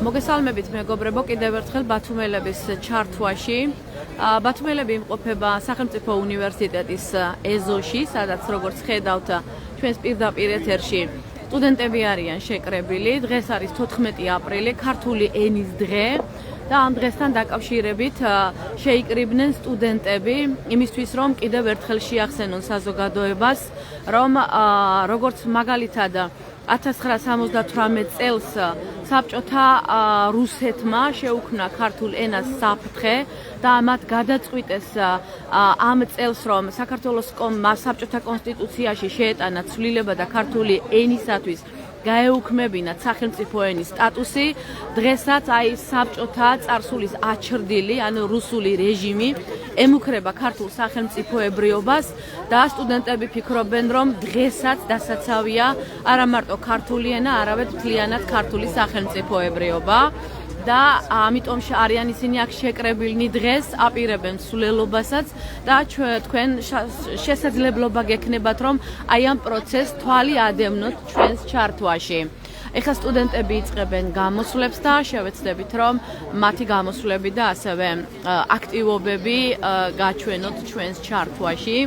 მოგესალმებით მეგობრებო, კიდევ ერთხელ ბათუმელების ჩართვაში. ბათუმელები იმყოფება სახელმწიფო უნივერსიტეტის ეზოში, სადაც როგორც ხედავთ, ჩვენს პირდაპირ ეთერში სტუდენტები არიან შეკრებილი. დღეს არის 14 აპრილი, ქართული ენის დღე და ამ დღესთან დაკავშირებით შეიკრიბნენ სტუდენტები იმისთვის, რომ კიდევ ერთხელ შეახსენონ საზოგადოებას, რომ როგორც მაგალითად 1978 წელს საბჭოთა რუსეთმა შეუქმნა ქართულ ენას საფრთხე და მათ გადაწყვიტეს ამ წელს, რომ საქართველოს საბჭოთა კონსტიტუციაში შეეტანა ცვლილება და ქართული ენისათვის გაეუქმებინათ სახელმწიფო ენის სტატუსი. დღესაც აი საბჭოთა წარსულის აჩრდილი, ანუ რუსული რეჟიმი ემუქრება ქართულ სახელმწიფოებრიობას და სტუდენტები ფიქრობენ, რომ დღესაც დასაცავია არა მარტო ქართული ენა, არამედ მთლიანად ქართული სახელმწიფოებრიობა. და ამიტომ არიან ისინი აქ შეკრებილნი დღეს, აპირებენ სულელობასაც და თქვენ შესაძლებლობა გექნებათ, რომ აი ამ პროცესს თვალი ადევნოთ ჩვენს ჩართვაში. ეხლა სტუდენტები იწყებენ გამოსვლებს და შევეცდებით, რომ მათი გამოსვლები და ასევე აქტივობები გაჩვენოთ ჩვენს ჩართვაში.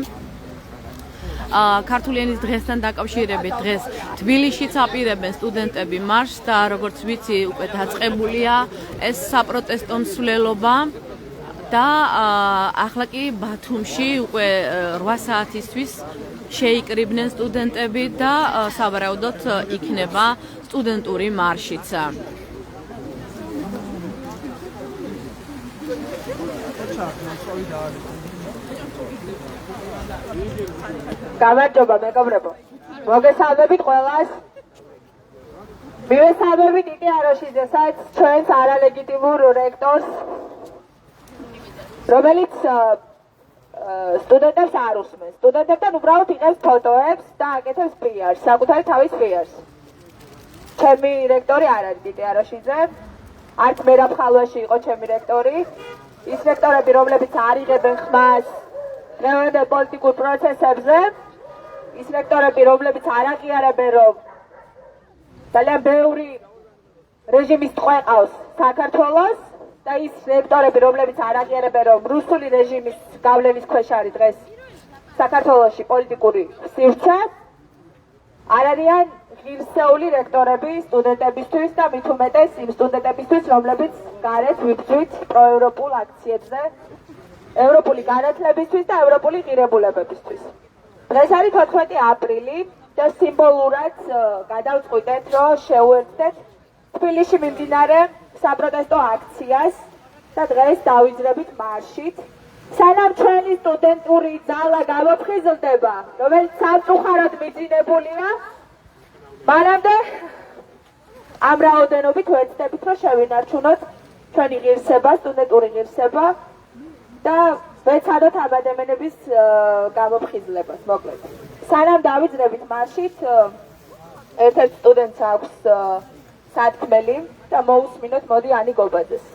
ქართული ენის დღესთან დაკავშირებით დღეს თბილისშიც აპირებენ სტუდენტები მარშს და როგორც ვიცი უკვე დაწყებულია ეს საპროტესტო მსვლელობა და ახლა კი ბათუმში უკვე 8 საათისთვის შეიკრიბნენ სტუდენტები და სავარაუდოდ იქნება სტუდენტური მარშიც. გამარჯობა მეგობრებო, მოგესალმებით ყველას. მივესალმებით იკი აროშიძესაც, ჩვენს არალეგიტიმურ რექტორს, რომელიც სტუდენტებს არ უსმენს. სტუდენტებთან უბრალოდ იღებს ფოტოებს და აკეთებს პიარს, საკუთარი თავის პიარს. ჩემი რექტორი არ არის იკი აროშიძე, არც მერაბ ხალვაში იყო ჩემი რექტორი. ის რექტორები, რომლებიც არ იღებენ ხმას დღევანდელ პოლიტიკურ პროცესებზე, ის რექტორები, რომლებიც არ აღიარებენ, რომ ძალიან ბევრი რეჟიმის ტყვე ყავს საქართველოს და ის რექტორები, რომლებიც არ აღიარებენ, რომ რუსული რეჟიმის გავლენის ქვეშ არის დღეს საქართველოში პოლიტიკური სივრცე, არ არიან ღირსეული რექტორები სტუდენტებისთვის და მით უმეტეს იმ სტუდენტებისთვის, რომლებიც გარეთ ვიბრძვით პროევროპულ აქციებზე, ევროპული განათლებისთვის და ევროპული ღირებულებებისთვის. დღეს არის 14 აპრილი და სიმბოლურად გადავწყვიტეთ, რომ შევუერთდეთ თბილისში მიმდინარე საპროტესტო აქციას და დღეს დავიძრებით მარშით. სანამ ჩვენი სტუდენტური ძალა გამოფხიზლდება, რომელიც სამწუხაროდ მიძინებულია, მანამდე ამ რაოდენობით ვეცდებით, რომ შევინარჩუნოთ ჩვენი ღირსება, სტუდენტური ღირსება და ვეცადოთ ამ ადამიანების გამოფხიზლებას, მოკლედ. სანამ დავიძრებით მარშით, ერთ-ერთ სტუდენტს აქვს სათქმელი და მოусმინოთ, მოდი ანი გობაძეს.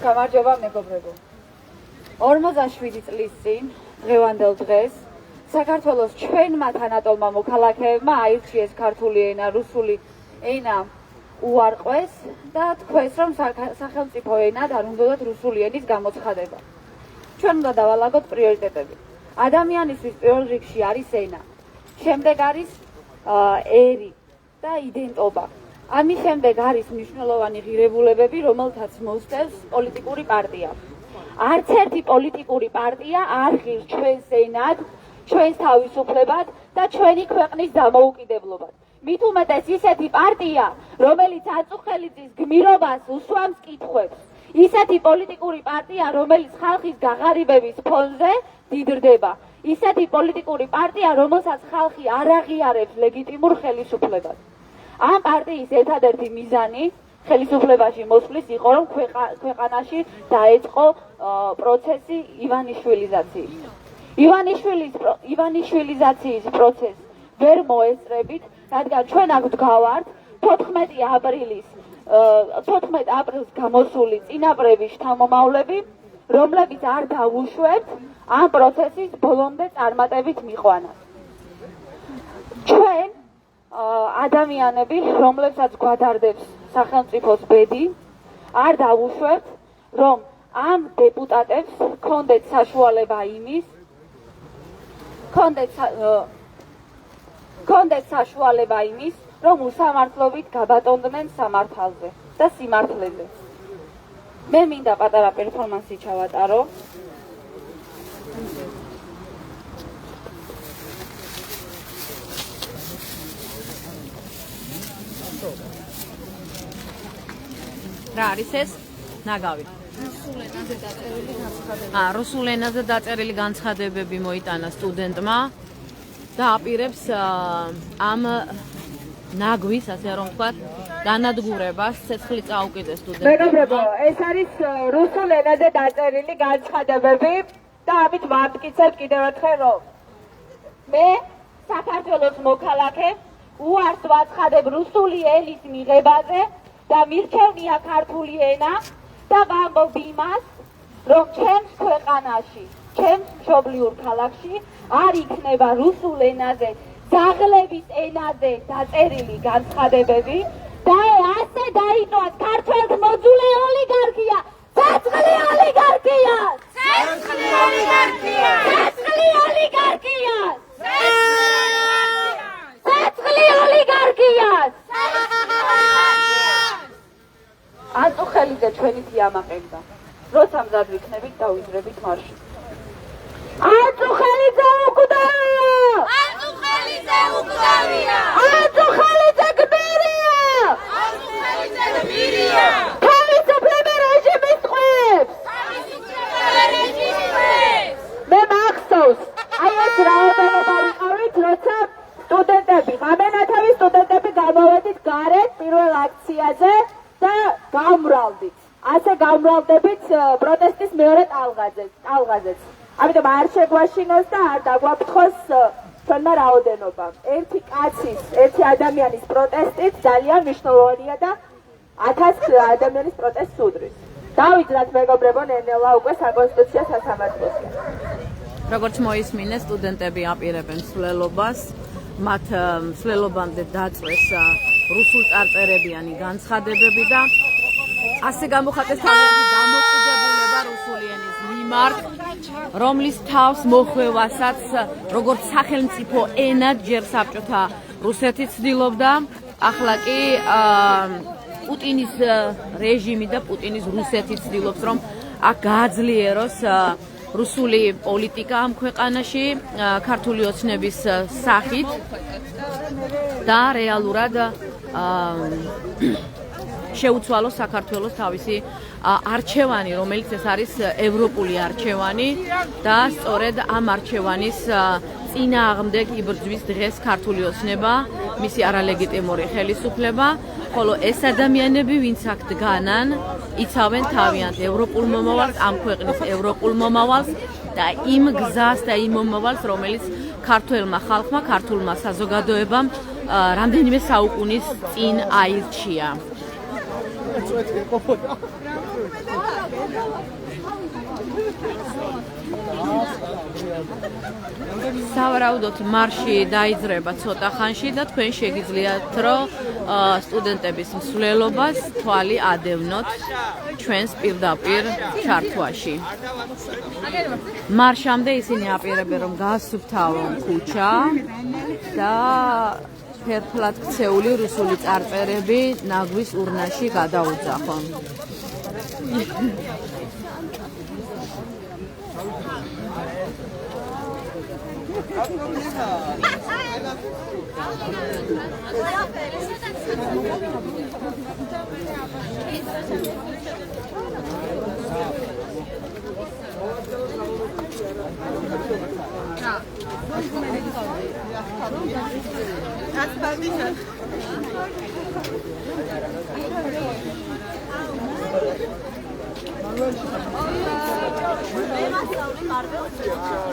გამარჯობა მეგობრებო. 47 წლის წინ, დღევანდელ დღეს, საქართველოს ჩვენმა თანატოლმა მოქალაქეებმა აირჩიეს ქართული ენა, რუსული ენა უარყვეს და თქვეს, რომ სახელმწიფო ენად არ უნდათ რუსული ენის გამოცხადება. ჩვენ უნდა დავალაგოთ პრიორიტეტები. ადამიანისთვის პირველ რიგში არის ენა, შემდეგ არის ერი და იდენტობა. ამის შემდეგ არის მნიშვნელოვანი ღირებულებები, რომელთაც მოსდევს პოლიტიკური პარტია. არც ერთი პოლიტიკური პარტია არ ღირს ჩვენს ენად, ჩვენს თავისუფლებად და ჩვენი ქვეყნის დამოუკიდებლობად. მით უმეტეს ისეთი პარტია, რომელიც აწუხელიძის გმირობას უსვამს კითხვებს. ისეთი პოლიტიკური პარტია, რომელიც ხალხის გაღარიბების ფონზე დიდრდება. ისეთი პოლიტიკური პარტია, რომელსაც ხალხი არ აღიარებს ლეგიტიმურ ხელისუფლებას. ამ პარტიის ერთადერთი მიზანი ხელისუფლებაში მოსვლის იყო, რომ ქვეყანაში დაეწყო პროცესი ივანიშვილიზაციის. ივანიშვილიზაციის პროცესს ვერ მოესწრებით, რადგან ჩვენ აქ ვდგავართ 14 აპრილს გამოსული წინაპრების შთამომავლები, რომლებიც არ დაუშვებთ ამ პროცესის ბოლომდე წარმატებით მიყვანას. ჩვენ ადამიანები, რომლებსაც გვადარდებს სახელმწიფოს ბედი, არ დაუშვებთ, რომ ამ დეპუტატებს ჰქონდეთ საშუალება იმის, რომ უსამართლობით გაბატონდნენ სამართალზე და სიმართლეზე. მე მინდა პატარა პერფორმანსი ჩავატარო. რა არის ეს? ნაგავი. რუსულ ენაზე დაწერილი განცხადებები მოიტანა სტუდენტმა და აპირებს ამ ნაგვის, ასე რომ ვთქვათ, განადგურებას ცეცხლი წაუკიდეს სტუდენტებმა. მეგობრებო, ეს არის რუსულ ენაზე დაწერილი განცხადებები და ამით ვამტკიცებ კიდევ ერთხელ, რომ მე საქართველოს მოქალაქე უარს ვაცხადებ რუსული ენის მიღებაზე და მირჩევნია ქართული ენა და ვამბობ იმას, რომ ჩემს ქვეყანაში, ჩემს მშობლიურ ქალაქში არ იქნება რუსულ ენაზე, ძაღლების ენაზე დაწერილი განცხადებები და ასე დაიწვას ქართველთ მოძულე ოლიგარქია, ცეცხლი ოლიგარქია! ცეცხლი ოლიგარქია! ცეცხლი ოლიგარქია! ცეცხლი ოლიგარქია! აწუხელიძე ჩვენითი ამაყენდა. როცა მზად ვიქნებით, დავიძრებით მარში. აწუხელიძე უკვდავია! აწუხელიძე უკვდავია! აწუხელიძე გმირია! აწუხელიძე გმირია! თავისუფლება რეჟიმის ხვებს! თავისუფლება რეჟიმის ხვებს! მე მახსოვს, აი ეს რაოდენობა ვიყავით, როცა სტუდენტები, ღამენათავის სტუდენტები გამოვედით გარეთ პირველ აქციაზე და გამრავლდით. ასე გამრავლდებით პროტესტის მეორე ტალღაზეც. ამიტომ არ შეგვაშინოს და არ დაგვაფრთხოს ჩვენმა რაოდენობამ. ერთი კაცის, ერთი ადამიანის პროტესტით ძალიან მნიშვნელოვანია და 1000 ადამიანის პროტესტს უდრის. დავიძრათ მეგობრებო, ნელ-ნელა უკვე საკონსტიტუციო სასამართლოსკენ. როგორც მოისმინეს, სტუდენტები აპირებენ მსვლელობას, მათ მსვლელობამდე დაწვეს რუსულ წარწერებიანი განცხადებები და ასე გამოხატეს თავიანთი დამოკიდებულება რუსული ენის მიმართ, რომლის თავს მოხვევასაც როგორც სახელმწიფო ენად ჯერ საბჭოთა რუსეთი ცდილობდა, ახლა კი პუტინის რეჟიმი და პუტინის რუსეთი ცდილობს, რომ აქ გააძლიეროს რუსული პოლიტიკა ამ ქვეყანაში ქართული ოცნების სახით და რეალურად შეუცვალოს საქართველოს თავისი არჩევანი, რომელიც ეს არის ევროპული არჩევანი და სწორედ ამ არჩევანის წინააღმდეგ იბრძვის დღეს ქართული ოცნება, მისი არალეგიტიმური ხელისუფლება, ხოლო ეს ადამიანები, ვინც აქ დგანან, იცავენ თავიანთ ევროპულ მომავალს, ამ ქვეყნის ევროპულ მომავალს და იმ გზას და იმ მომავალს, რომელიც ქართველმა ხალხმა, ქართულმა საზოგადოებამ რამდენიმე საუკუნის წინ აირჩია. სავარაუდოდ მარში დაიძრება ცოტა ხანში და თქვენ შეგიძლიათ, რომ სტუდენტების მსვლელობას თვალი ადევნოთ ჩვენს პირდაპირ ჩართვაში. მარშამდე ისინი აპირებენ, რომ გაასუფთავონ ქუჩა და ფერფლად ქცეული რუსული წარწერები ნაგვის ურნაში გადაუძახონ.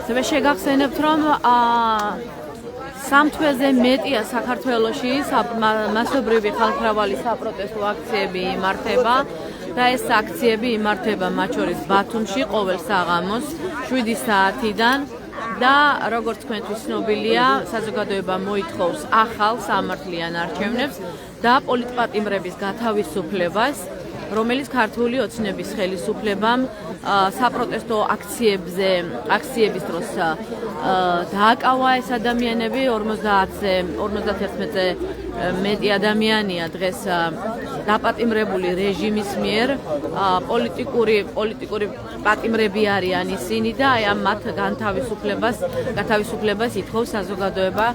ასევე შეგახსენებთ, რომ სამ თვეზე მეტია საქართველოში მასობრივი ხალხმრავალი საპროტესტო აქციები იმართება და ეს აქციები იმართება მათ შორის ბათუმში ყოველ საღამოს 7 საათიდან და როგორც თქვენთვის ცნობილია, საზოგადოება მოითხოვს ახალ სამართლიან არჩევნებს და პოლიტპატიმრების გათავისუფლებას, რომელიც ქართული ოცნების ხელისუფლებამ საპროტესტო აქციების დროს დააკავა ეს ადამიანები 51-ზე მეტი ადამიანია დღეს დაპატიმრებული რეჟიმის მიერ პოლიტიკური პატიმრები არიან ისინი და აი ამ მათ გათავისუფლებას ითხოვს საზოგადოება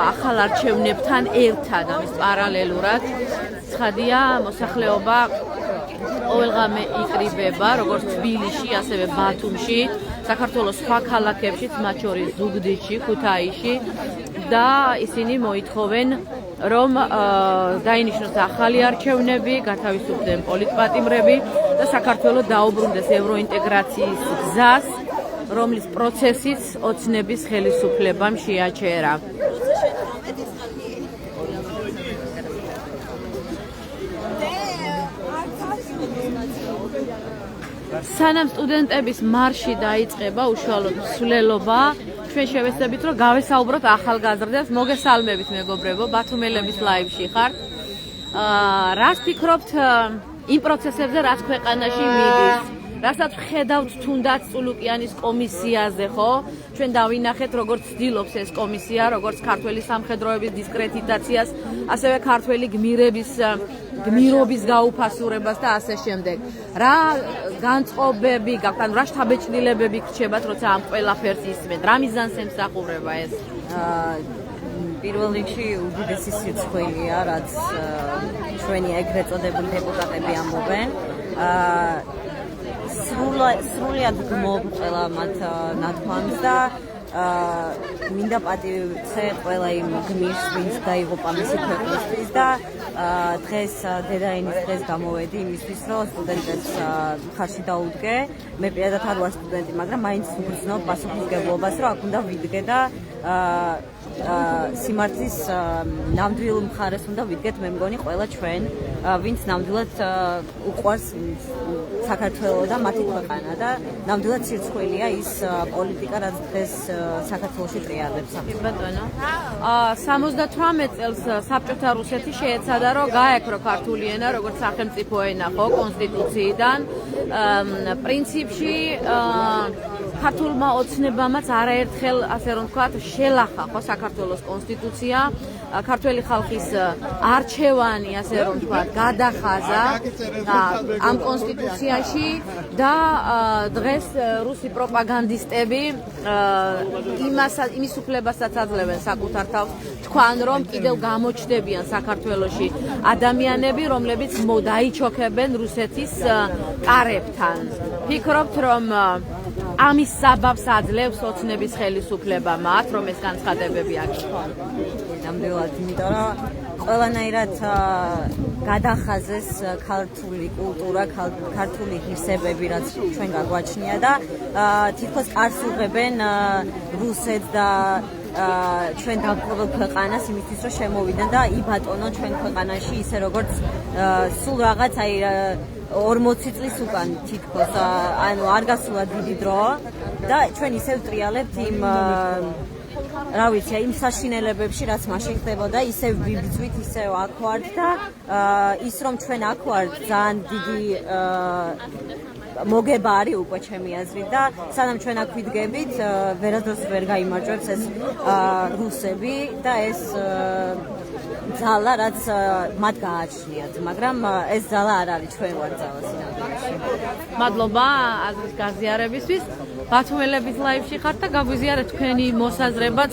ახალ არჩევნებთან ერთად ამის პარალელურად. ცხადია, მოსახლეობა ყოველღამე იკრიბება, როგორც თბილისში, ასევე ბათუმში, საქართველოს სხვა ქალაქებშიც, მათ შორის ზუგდიდში, ქუთაისში და ისინი მოითხოვენ, რომ დაინიშნოს ახალი არჩევნები, გათავისუფლდნენ პოლიტპატიმრები და საქართველო დაუბრუნდეს ევროინტეგრაციის გზას, რომლის პროცესიც ოცნების ხელისუფლებამ შეაჩერა. სანამ სტუდენტების მარში დაიწყება უშუალოდ მსვლელობა, ჩვენ შევეცდებით, რომ გავესაუბროთ ახალგაზრდებს. მოგესალმებით, მეგობრებო, ბათუმელების ლაივში ხართ. რას ფიქრობთ იმ პროცესებზე, რაც ქვეყანაში მიდის? რასაც ხედავთ თუნდაც წულუკიანის კომისიაზე, ხო? ჩვენ დავინახეთ, როგორც ცდილობს ეს კომისია, როგორც ქართველი სამხედროების დისკრედიტაციას, ასევე ქართველი გმირობის გაუფასურებას და ასე შემდეგ. რა განწყობები გაქვთ, ანუ რა შთაბეჭდილებები გრჩებათ, როცა ამ ყველაფერს ისმენთ? რა მიზანს ემსახურება ეს? პირველ რიგში უდიდესი სირცხვილია, რაც ჩვენი ეგრეთ წოდებული დეპუტატები ამბობენ. სრულიად გმობ მათ ნათქვამს და მინდა პატივცე ყველა იმ გმირს, ვინც დაიღუპა მისი ქვეყნისთვის და დღეს დედაენის დღეს გამოვედი იმისთვის, რომ სტუდენტებს მხარში დაუდგე. მე პირადად არ ვარ სტუდენტი, მაგრამ მაინც ვგრძნობ პასუხისმგებლობას, რომ აქ უნდა ვიდგე და სიმართლის ნამდვილ მხარეს უნდა ვიდგეთ, მე მგონი ყველა ჩვენ, ვინც ნამდვილად უყვარს საქართველო და მათი ქვეყანა და ნამდვილად სირცხვილია ის პოლიტიკა, რაც დღეს საქართველოში ტრიალებს. ბატონო. 78 წელს საბჭოთა რუსეთი შეეცადა, რომ გაექრო ქართული ენა როგორც სახელმწიფო ენა, ხო, კონსტიტუციიდან. პრინციპში ქართულმა ოცნებამაც არაერთხელ, ასე რომ ვთქვათ, შელახა ხო საქართველოს კონსტიტუცია, ქართველი ხალხის არჩევანი, ასე რომ ვთქვათ, გადახაზა ამ კონსტიტუციაში და დღეს რუსი პროპაგანდისტები იმის უფლებასაც აძლევენ საკუთარ თავს, თქვან, რომ კიდევ გამოჩნდებიან საქართველოში ადამიანები, რომლებიც დაიჩოქებენ რუსეთის კარებთან. ფიქრობთ, რომ ამის საბაბს აძლევს ოცნების ხელისუფლება მათ, რომ ეს განცხადებები აკეთონ? ნამდვილად, იმიტომ რომ ყველანაირად გადახაზეს ქართული კულტურა, ქართული ღირსებები, რაც ჩვენ გაგვაჩნია და თითქოს კარს უღებენ რუსეთს და ჩვენ დაბრუნებულ ქვეყანას იმისთვის, რომ შემოვიდნენ და იბატონონ ჩვენ ქვეყანაში, ისე როგორც სულ რაღაც 40 წლის უკან თითქოს, ანუ არ გასულა დიდი დრო და ჩვენ ისევ ტრიალებთ იმ რა ვიცი, იმ საშინელებებში, რაც მაშინ ხდებოდა, ისევ ვიბრძვით, ისევ აქ ვართ და ის რომ ჩვენ აქ ვართ, ძალიან დიდი მოგება არის უკვე ჩემი აზრით და სანამ ჩვენ აქ ვიდგებით, ვერადროს ვერ გაიმარჯვებს ეს რუსები და ეს ძალა, რაც მათ გააჩნიათ, მაგრამ ეს ძალა არ არის, ჩვენ ვართ ძალა სინამდვილეში. მადლობა აზრის გაზიარებისთვის. ბათუმელების ლაივში ხართ და გაგვიზიარეთ თქვენი მოსაზრებაც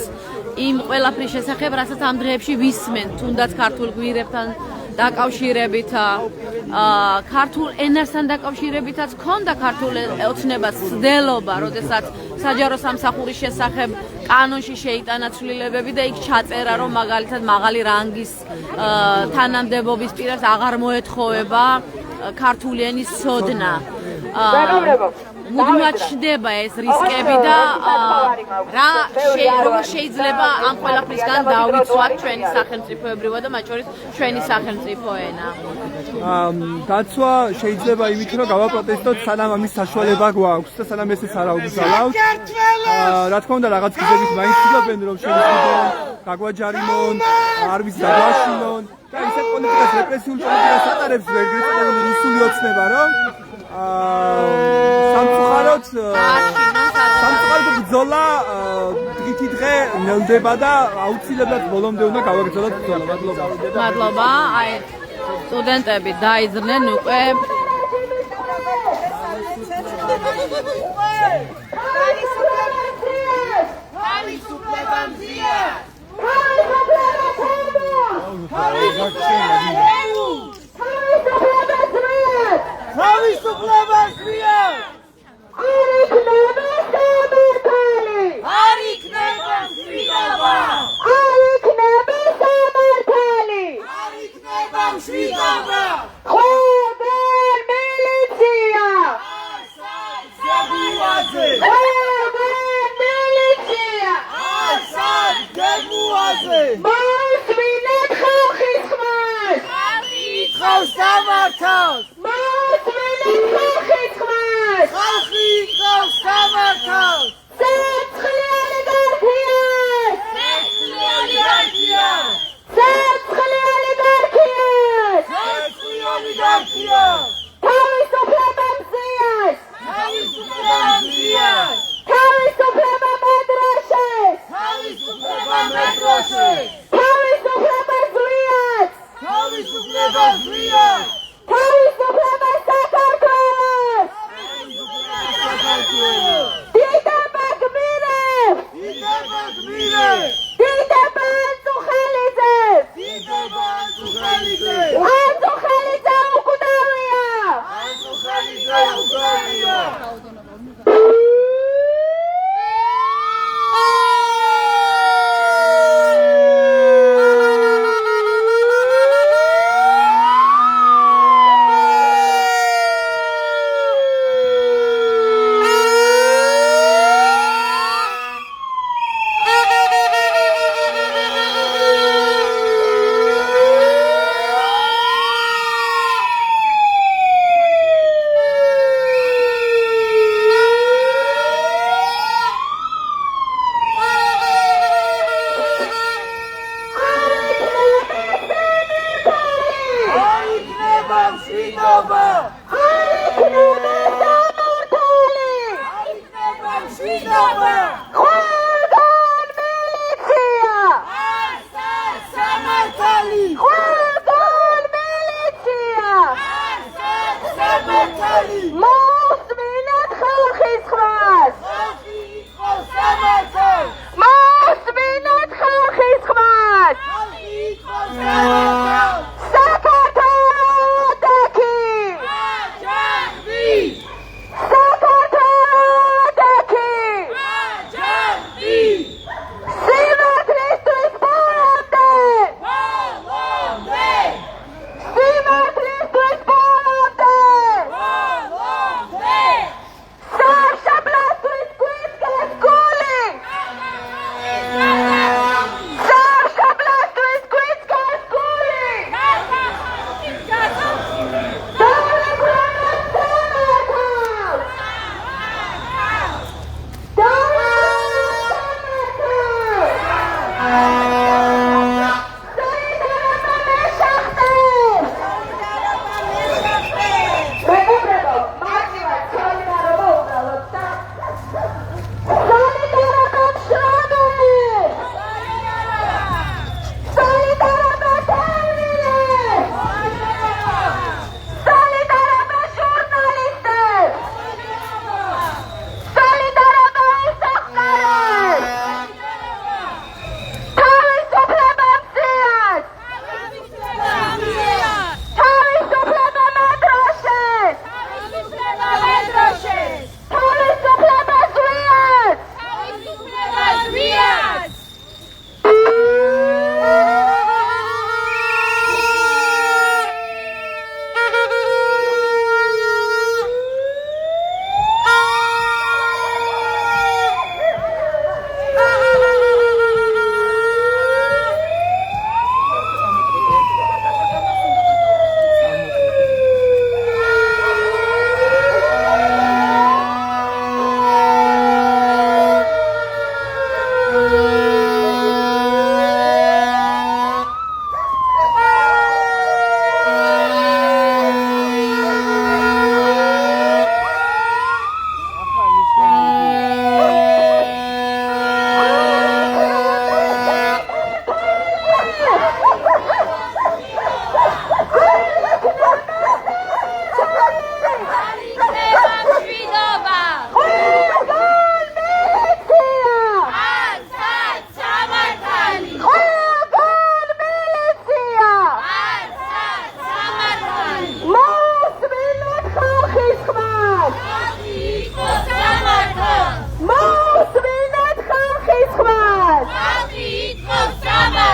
იმ ყველაფრის შესახებ, რასაც ამ დღეებში ვისმენთ, თუნდაც ქართულ გვირებთან დაკავშირებით, ქართულ ენასთან დაკავშირებითაც ქონდა ქართულ ოცნებას ცდელობა, როდესაც საჯარო სამსახურის შესახებ კანონში შეიტანა ცვლილებები და იქ ჩაწერა, რომ მაგალითად მაღალი რანგის თანამდებობის პირას აღარ მოეთხოვება ქართული ენის ცოდნა. მუდმივად ჩნდება ეს რისკები და რა რომ შეიძლება ამ ყველაფრისგან დავიცვათ ჩვენი სახელმწიფოებრივად და მათ შორის ჩვენი სახელმწიფო ენა. დაცვა შეიძლება იმით რომ გავაპროტესტოთ სანამ ამის საშუალება გვაქვს და სანამ ეს არ აუგზავნოთ. რა თქმა უნდა რაღაც გზებით მაინც ვიგებენ რომ შეიძლება გაგვაჯარიმონ, არ ვიცი დაგვაშინონ და ისეთ პოლიტიკას რეპრესიულ პოლიტიკას ატარებს ეგრეთ წოდებული რუსული ოცნება რომ სამწუხაროდ ბრძოლა დღითი დღე ნელდება და აუცილებლად ბოლომდე უნდა გავაგრძელოთ ბრძოლა. მადლობა. აი სტუდენტები დაიძრნენ უკვე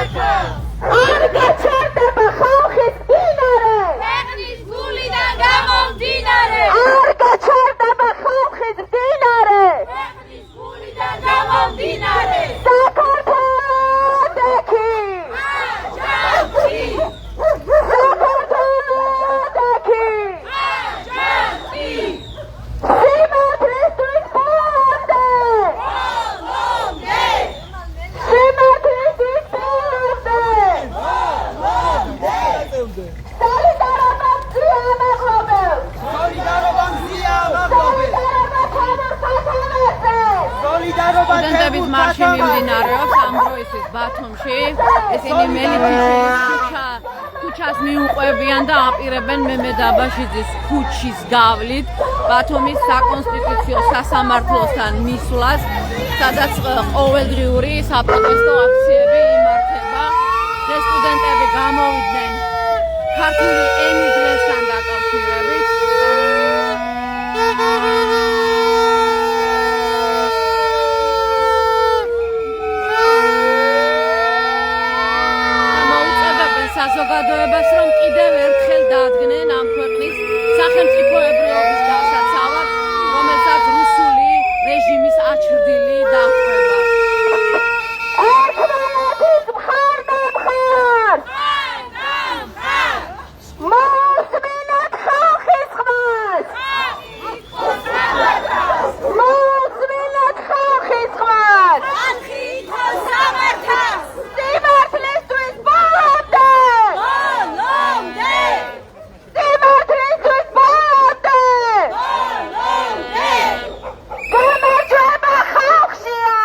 არ გაჩერდება ხალხის მდინარე ქვეყნის გულიდან გამომდინარე არ გაჩერდება ხალხის მდინარე ქვეყნის გულიდან გამომდინარე საქართველოს დექი აჯანტი საქართველოს დექი აჯანტი სიმართლისთვის ბოლომდე სიმართლისთვის ბოლომდე სოლიდარობა მზია ამაღლობელს სტუდენტების მარში მიმდინარეობს ამ დროისთვის ბათუმში. ესენი მელიქიშვილის ქუჩას მიუყვებიან და აპირებენ მემედ აბაშიძის ქუჩის გავლით ბათუმის საკონსტიტუციო სასამართლოსთან მისვლას, სადაც ყოველდღიური საპროტესტო აქციები იმართება. დღეს სტუდენტები გამოვიდნენ ქართული ენის დღესთან დაკავშირებით. საზოგადოებას რომ კიდევ ერთხელ დაადგნენ ამ ქვეყნის სახელმწიფოებრიობის დასაცავად, რომელსაც რუსული რეჟიმის აჩრდილი დაჰყვება. ერთმანეთის მხარ დამხარ მოусმინეთ ხალხის ხმას მოусმინეთ ხალხის ხმას სიმართლისთვის ბოლომდე სიმართლისთვის ბოლომდე გამარჯვება ხალხშია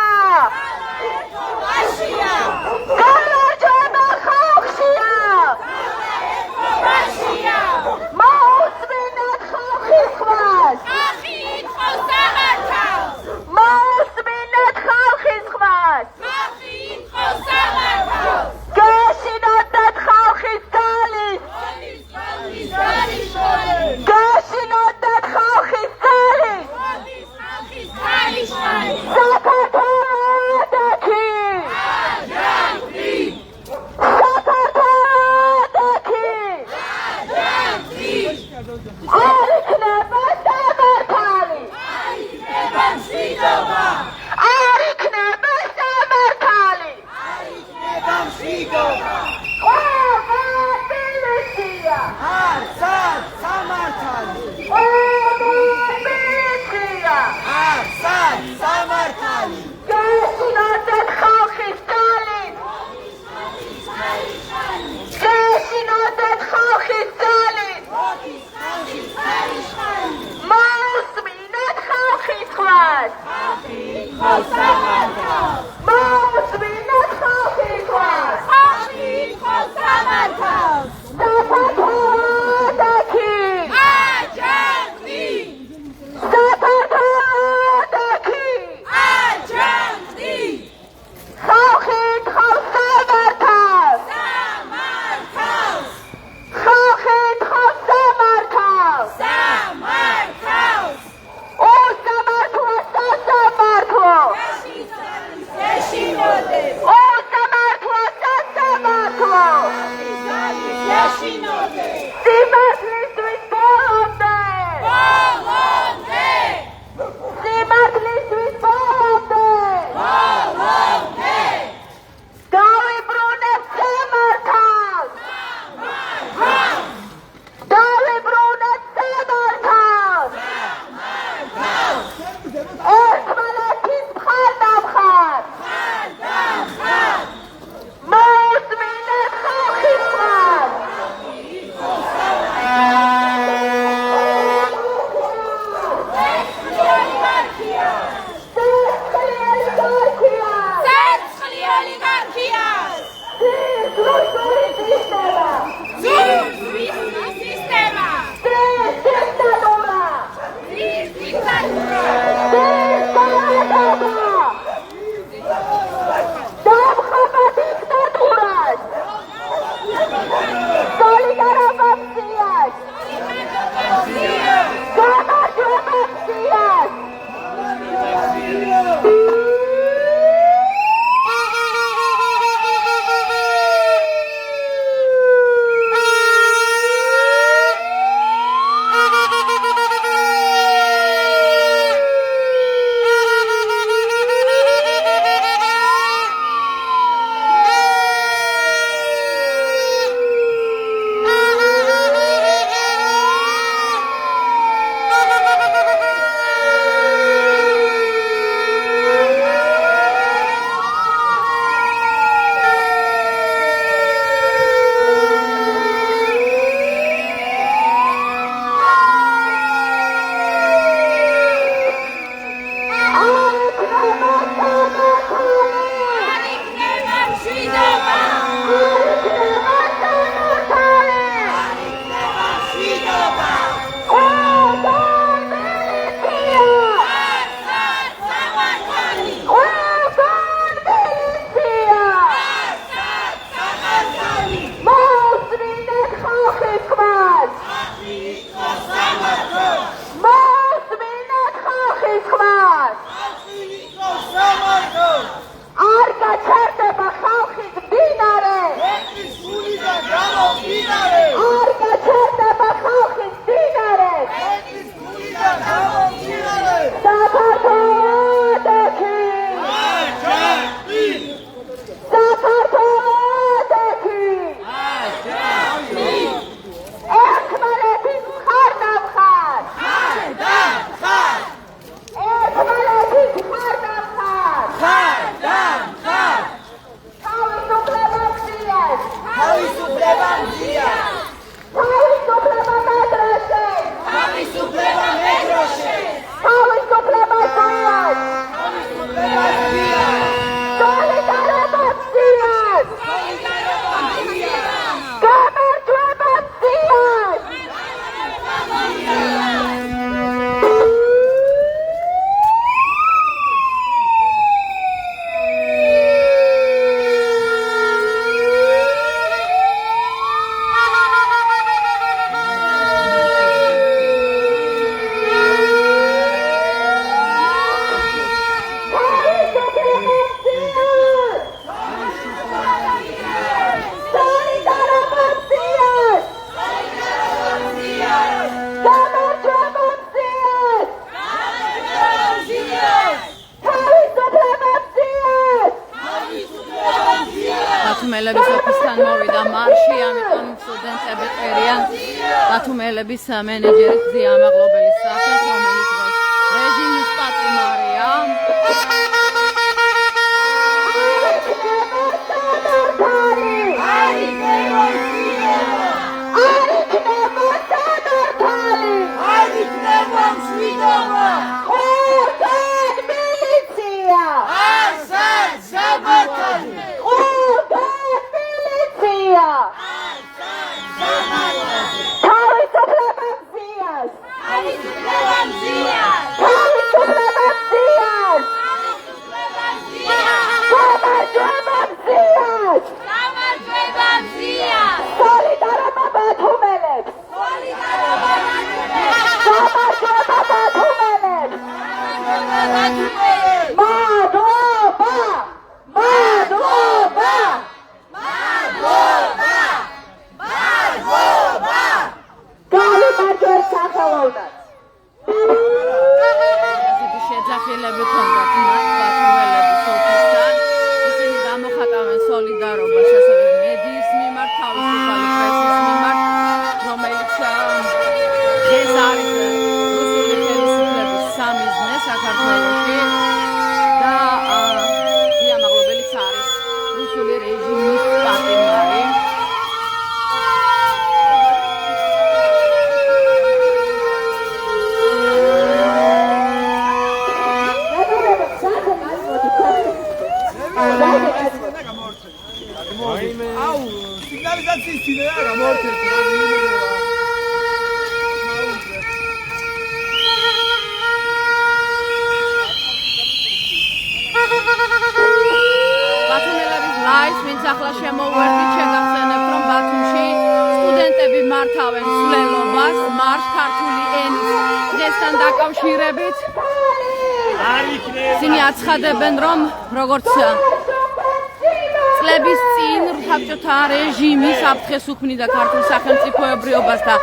ბათუმელების ოფისთან მოვიდა მარში, ამიტომ სტუდენტები წერიან ბათუმელების მენეჯერის გზია ამაღლობელის სახეს, რომელიც დღეს რეჟიმის პატიმარია. შეძახილები ჰქონდათ მათ ბათუმელების ოფისთან. ისინი გამოხატავენ სოლიდარობას ასევე მედიის მიმართ, თავისუფალი პრესის მიმართ, რომელიც ეს არის რუსული ხელისუფლების სამიზნე საქართველოში და გზია ამაღლობელიც არის რუსული რეჟიმის პატიმარი. აუ, სიგნალიზაციის ძინაა გამორჩეთ, რა გიმედება. ბათუმელების ლაივს, ვინც ახლა შემოუერთდით, შეგახსენებთ, რომ ბათუმში სტუდენტები მართავენ მსვლელობას მარშ ქართული ენის დღესთან დაკავშირებით. ისინი აცხადებენ, რომ როგორც წლების წინ საბჭოთა რეჟიმი საფრთხეს უქმნიდა ქართულ სახელმწიფოებრიობას და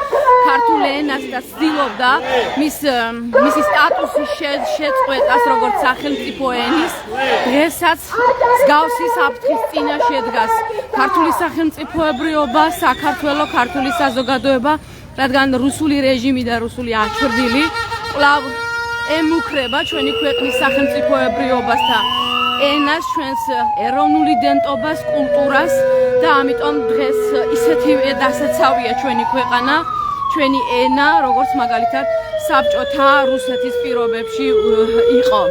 ქართულ ენას და ცდილობდა მისი სტატუსის შეწყვეტას როგორც სახელმწიფო ენის, დღესაც მსგავსი საფრთხის წინაშე დგას ქართული სახელმწიფოებრიობა, საქართველო, ქართული საზოგადოება, რადგან რუსული რეჟიმი და რუსული აჩრდილი კვლავ ემუქრება ჩვენი ქვეყნის სახელმწიფოებრიობას და ენას, ჩვენს ეროვნულ იდენტობას, კულტურას და ამიტომ დღეს ისეთივე დასაცავია ჩვენი ქვეყანა, ჩვენი ენა, როგორც მაგალითად საბჭოთა რუსეთის პირობებში იყო.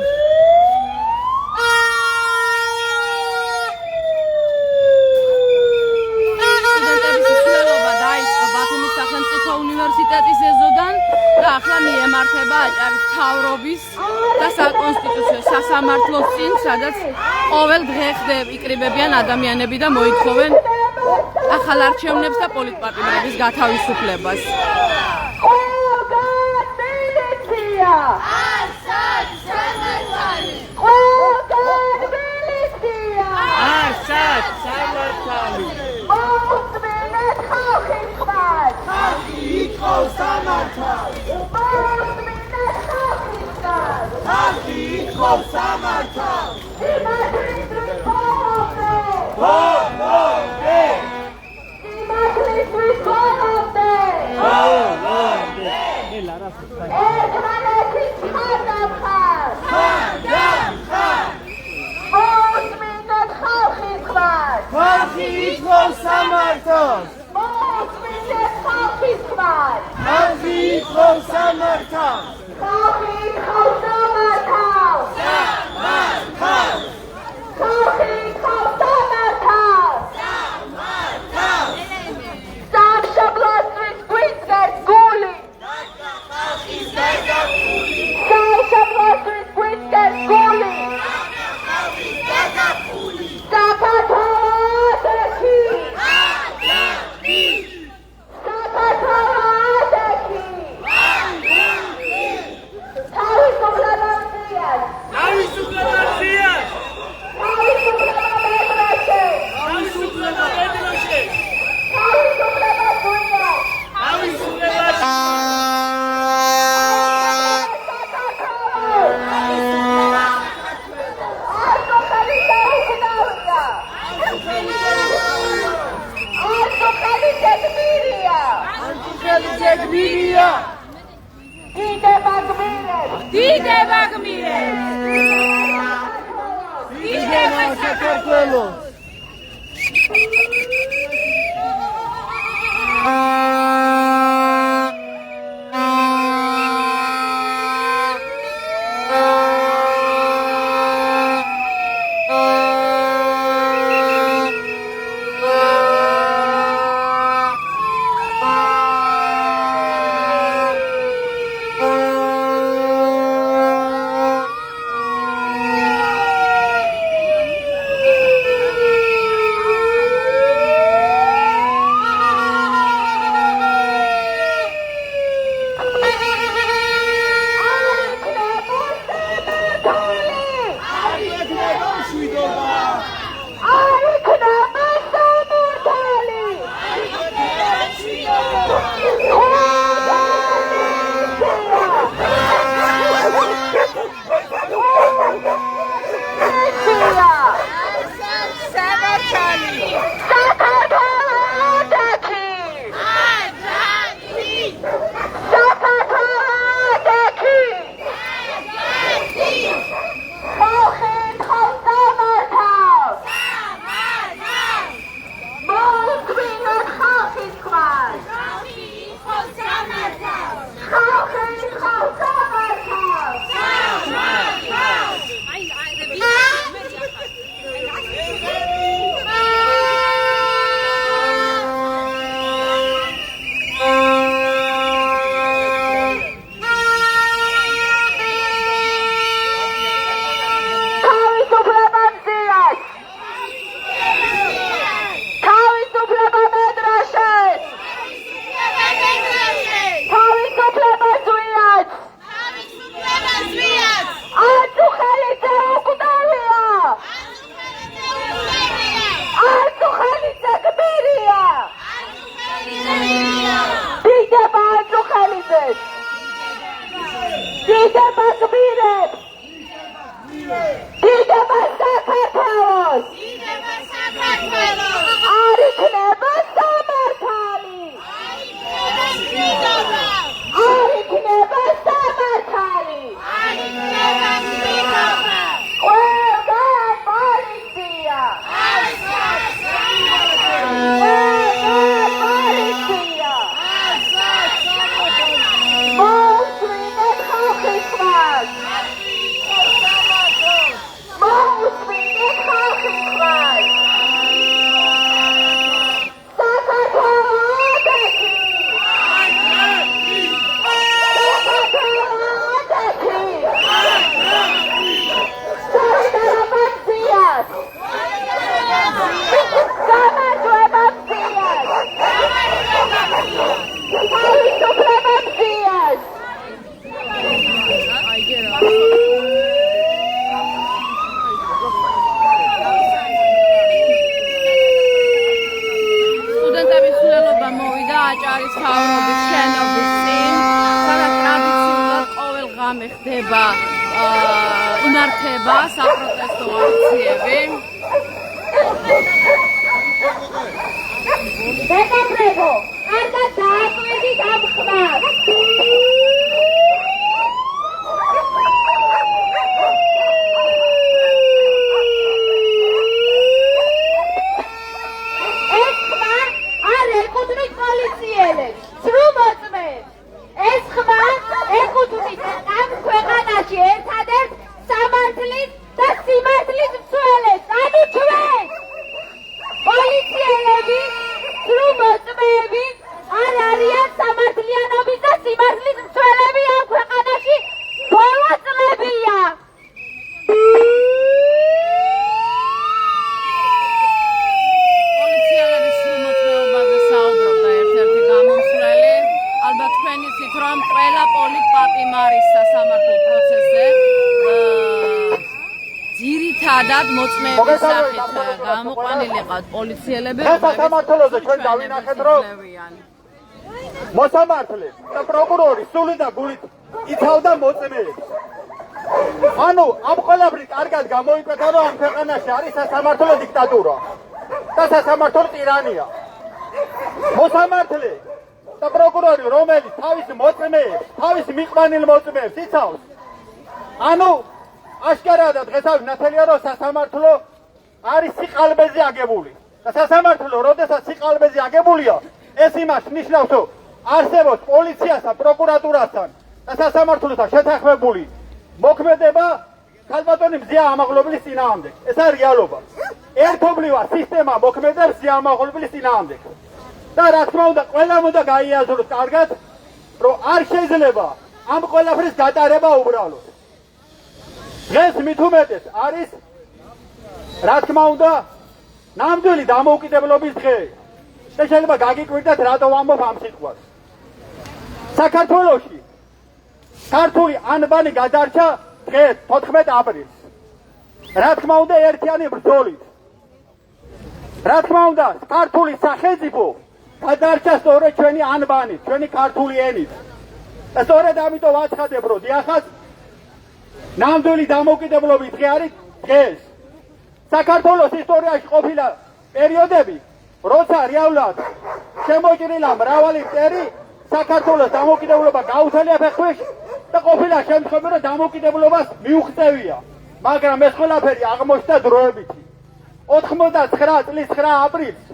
სტუდენტების მსვლელობა დაიწყო ბათუმის სახელმწიფო უნივერსიტეტის ეზოდან და ახლა მიემართება აჭარის მთავრობის და საკონსტიტუციო სასამართლოს წინ, სადაც ყოველ დღე იკრიბებიან ადამიანები და მოითხოვენ ახალ არჩევნებს და პოლიტპატიმრების გათავისუფლებას. მინია დიდება გმირებს დიდება გმირებს დიდება საქართველოს აჭარის მთავრობის შენობის წინ, სადაც ტრადიციულად ყოველ ღამე ხდება იმართება საპროტესტო აქციები. მეგობრებო, კარგად დააკვირდით ამ ხმას. მოწმეების სახით გამოყვანილი ყავთ პოლიციელები, სასამართლოზე ჩვენ დავინახეთ, რომ მოსამართლე და პროკურორი სული და გულით იცავდა მოწმეებს. ანუ ამ ყველაფერი კარგად გამოიკვეთა, რომ ამ ქვეყანაში არის სასამართლო დიქტატურა და სასამართლო ტირანია. მოსამართლე და პროკურორი, რომელიც თავისი მოწმეებს, თავისი მიყვანილ მოწმეებს იცავს. ანუ აშკარადად დღესავე ნათელია, რომ სასამართლო არის სიყალბეზე აგებული. და სასამართლო, როდესაც სიყალბეზე აგებულია, ეს იმას ნიშნავს, რომ არსებობს პოლიციასთან, პროკურატურასთან და სასამართლოსთან შეთანხმებული მოქმედება ქალბატონი მზია ამაღლობლის წინააღმდეგ. ეს არის რეალობა. ერთობლივა სისტემა მოქმედებს მზია ამაღლობლის წინააღმდეგ. და რა თქმა უნდა, ყველამ უნდა გაიაზროს კარგად, რომ არ შეიძლება ამ ყველაფრის გატარება უბრალოდ. დღეს მით უმეტეს არის, რა თქმა უნდა, ნამდვილი დამოუკიდებლობის დღე. და შეიძლება გაგიკვირდეთ, რატო ვამბობ ამ სიტყვას. საქართველოში ქართული ანბანი გადარჩა დღეს 14 აპრილს. რა თქმა უნდა, ერთიანი ბრძოლით. რა თქმა უნდა, ქართული სახელმწიფო გადარჩა სწორედ ჩვენი ანბანით, ჩვენი ქართული ენით. და სწორედ ამიტომ ვაცხადებ, რომ დიახაც ნამდვილი დამოუკიდებლობის დღე არის დღეს. საქართველოს ისტორიაში ყოფილა პერიოდები, როცა რეალურად შემოჭრილა მრავალი მტერი საქართველოს დამოუკიდებლობა გაუცელია ფეხქვეშ და ყოფილა შემთხვევები, რომ დამოუკიდებლობას მიუღწევია. მაგრამ ეს ყველაფერი აღმოჩნდა დროებითი. 89 წლის 9 აპრილს,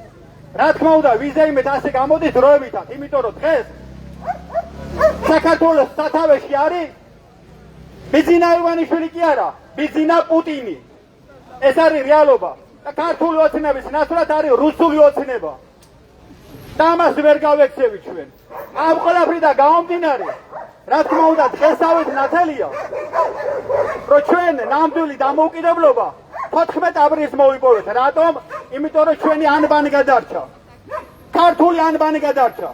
რა თქმა უნდა, ვიზეიმეთ ასე გამოდის დროებითად, იმიტომ რომ დღეს საქართველოს სათავეში არის ბიძინა ივანიშვილი კი არა, ბიძინა პუტინი. ეს არის რეალობა. და ქართული ოცნების ნაცვლად არის რუსული ოცნება. და ამას ვერ გავექცევით ჩვენ. ამ ყველაფრიდან გამომდინარე, რა თქმა უნდა, დღესავით ნათელია, რომ ჩვენ ნამდვილი დამოუკიდებლობა 14 აპრილს მოვიპოვეთ. რატომ? იმიტომ რომ ჩვენი ანბანი გადარჩა. ქართული ანბანი გადარჩა.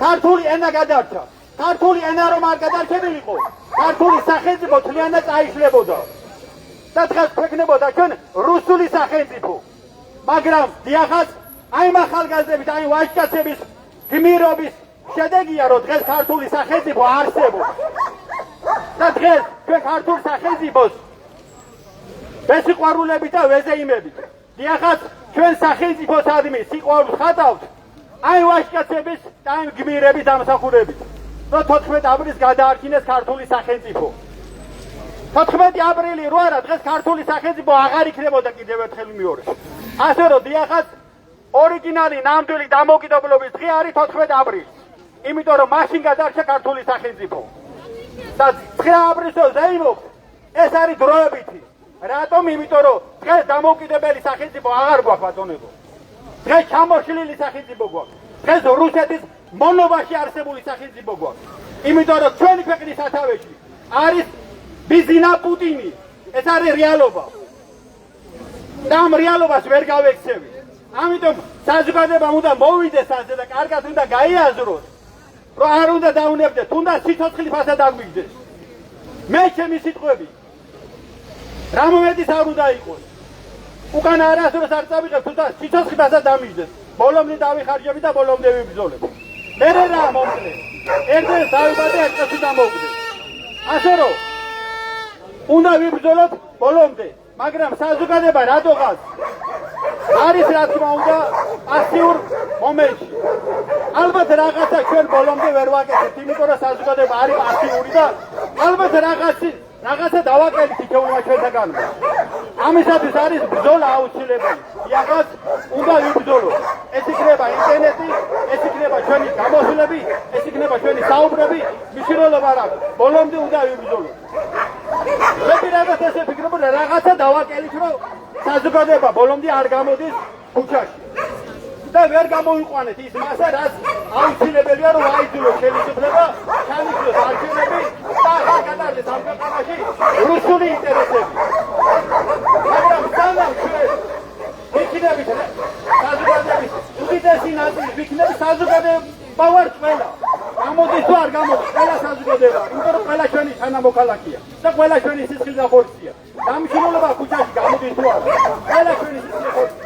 ქართული ენა გადარჩა. ქართული ენა რომ არ გადარჩენილიყო, ქართული სახელმწიფო თლიანად წაიშლებოდა. და დღეს გვექნებოდა ჩვენ რუსული სახელმწიფო. მაგრამ დიახაც აი ახალგაზრდების, აი ვაჟკაცების გმირობის შედეგია, რომ დღეს ქართული სახელმწიფო არსებობს. და დღეს ჩვენ ქართულ სახელმწიფოს ბესიყვარულებით და ვეზეიმებით. დიახაც ჩვენ სახელმწიფოსადმი სიყვარულს ხატავთ აი ვაჟკაცების და აი გმირების დამსახურებით. რომ 14 აპრილს გადაარჩინეს ქართული სახელმწიფო. 14 აპრილი რო არა, დღეს ქართული სახელმწიფო აღარ იქნებოდა კიდევ ერთხელ მეორე. ასე რომ დიახაც ორიგინალი ნამდვილი დამოუკიდებლობის დღე არის 14 აპრილი. იმიტომ რომ მაშინ გადარჩა ქართული სახელმწიფო. და 9 აპრილს ზეიმობთ, ეს არის დროებითი. რატომ? იმიტომ რომ დღეს დამოუკიდებელი სახელმწიფო აღარ გვაქვს ბატონებო. დღეს ჩამოშლილი სახელმწიფო გვაქვს. დღეს რუსეთის მონობაში არსებული სახელმწიფო გვაქვს. იმიტომ რომ ჩვენი ქვეყნის სათავეში არის ბიძინა პუტინი. ეს არის რეალობა. და ამ რეალობას ვერ გავექცევით. ამიტომ საზოგადოებამ უნდა მოვიდეს ასე და კარგად უნდა გაიაზროს, რომ არ უნდა დაუნებდეს, თუნდაც სიცოცხლის ფასად დაგვიგდეს. მე ჩემი სიტყვები რა მომენტის არ უნდა იყოს. უკან არასდროს არ წავიღებ, თუნდაც სიცოცხლის ფასად დამიგდეს. ბოლომდე დავიხარჯები და ბოლომდე ვიბრძოლებ. მე რა მომწლე. ერთად დავიბადე, ერთად დამოვგდე. ასე რომ უნდა ვიბრძოლოთ ბოლომდე. მაგრამ საზოგადოება რატოღაც არის რა თქმა უნდა პასიურ მომენტში. ალბათ რაღაცა ჩვენ ბოლომდე ვერ ვაკეთებთ, იმიტომ რომ საზოგადოება არის პასიური და ალბათ რაღაცა დავაკეთეთ იქეულა ჩვენთაგან. ამისათვის არის ბრძოლა აუცილებელი. იახაც უნდა ვიბრძოლოთ. ეს იქნება ინტერნეტი, ეს იქნება ჩვენი გამოსვლები, ეს იქნება ჩვენი საუბრები, მიშროლობა რა. ბოლომდე უნდა ვიბრძოლოთ. მე პირადად ესე ვფიქრობ, რომ რაღაცა დავაკეთეთ, რომ საზოგადოება ბოლომდე არ გამოდის ქუჩაში. და ვერ გამოიყვანეთ ის მასა, რაც აუცილებელია, რომ აიძულოს ხელისუფლება, ჩამოიჭროს არჩევნები და აღარ გადაარჩეს ამ ქვეყანაში რუსული ინტერესები. მაგრამ სანამ ჩვენ ვიქნებით საზოგადოების უდიდესი ნაწილი, ვიქნებით საზოგადოება ვარ ყველა. გამოდის თუ არ გამოდის, ყველა საზოგადოება, იმიტომ რომ ყველა ჩვენი თანამოქალაქეა და ყველა ჩვენი სისხლის ხორცია. დამშრალობა ქუჩაში გამოდის თუ არა, ყველა ჩვენი სისხლის ხორცია.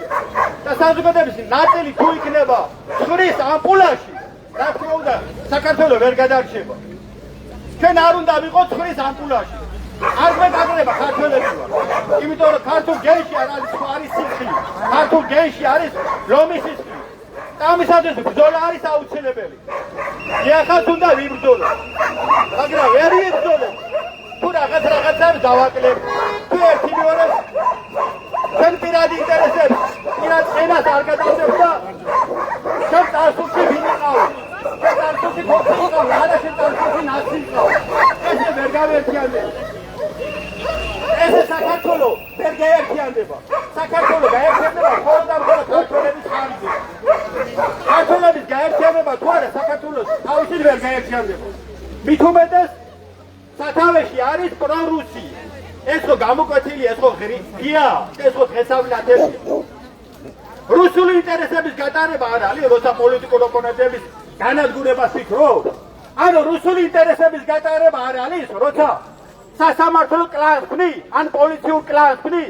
და საზოგადოების ნაწილი თუ იქნება ხრის ამპულაში, რა თქმა უნდა, საქართველოს ვერ გადარჩება. ჩვენ არ უნდა ვიყოთ ხრის ამპულაში. არ გვეკადრება ქართველები ვარ. იმიტომ რომ ქართულ გენში არის სისხლი, ქართულ გენში არის ლომის სისხლი. ამისათვის ბრძოლა არის აუცილებელი. ეხაც უნდა ვიბრძოლო. მაგრამ ვერ იბრძოლებ. თუ რაღაცას დავაკლებ, თუ ერთი მეორე ჩვენ პირადი ინტერესებს, პირად ყენას არ გადავდებ და ჩვენ წარსულში ვინ იყავით? ჩვენ წარსულში ფოთი იყავით, არა ჩვენ წარსულში ნაცი იყავით. ესე ვერ გავერთიანდება. ესე საქართველო ვერ გაერთიანდება. საქართველო გაერთიანდება მხოლოდ და მხოლოდ ქართველების ხარჯზე. ქართველების გაერთიანება თუ არა საქართველოს თავისით ვერ გაერთიანდება. მით უმეტეს სათავეში არის პრორუსი. ეს ხო გამოკვეთილი, ეს ხო ღია, ეს ხო დღესავლათებია. რუსული ინტერესების გატარება არ არის, როცა პოლიტიკურ ოპონენტების განადგურებას ფიქრობ. ანუ რუსული ინტერესების გატარება არ არის, როცა სასამართლო კლანს ხნი, ან პოლიციურ კლანს ხნი.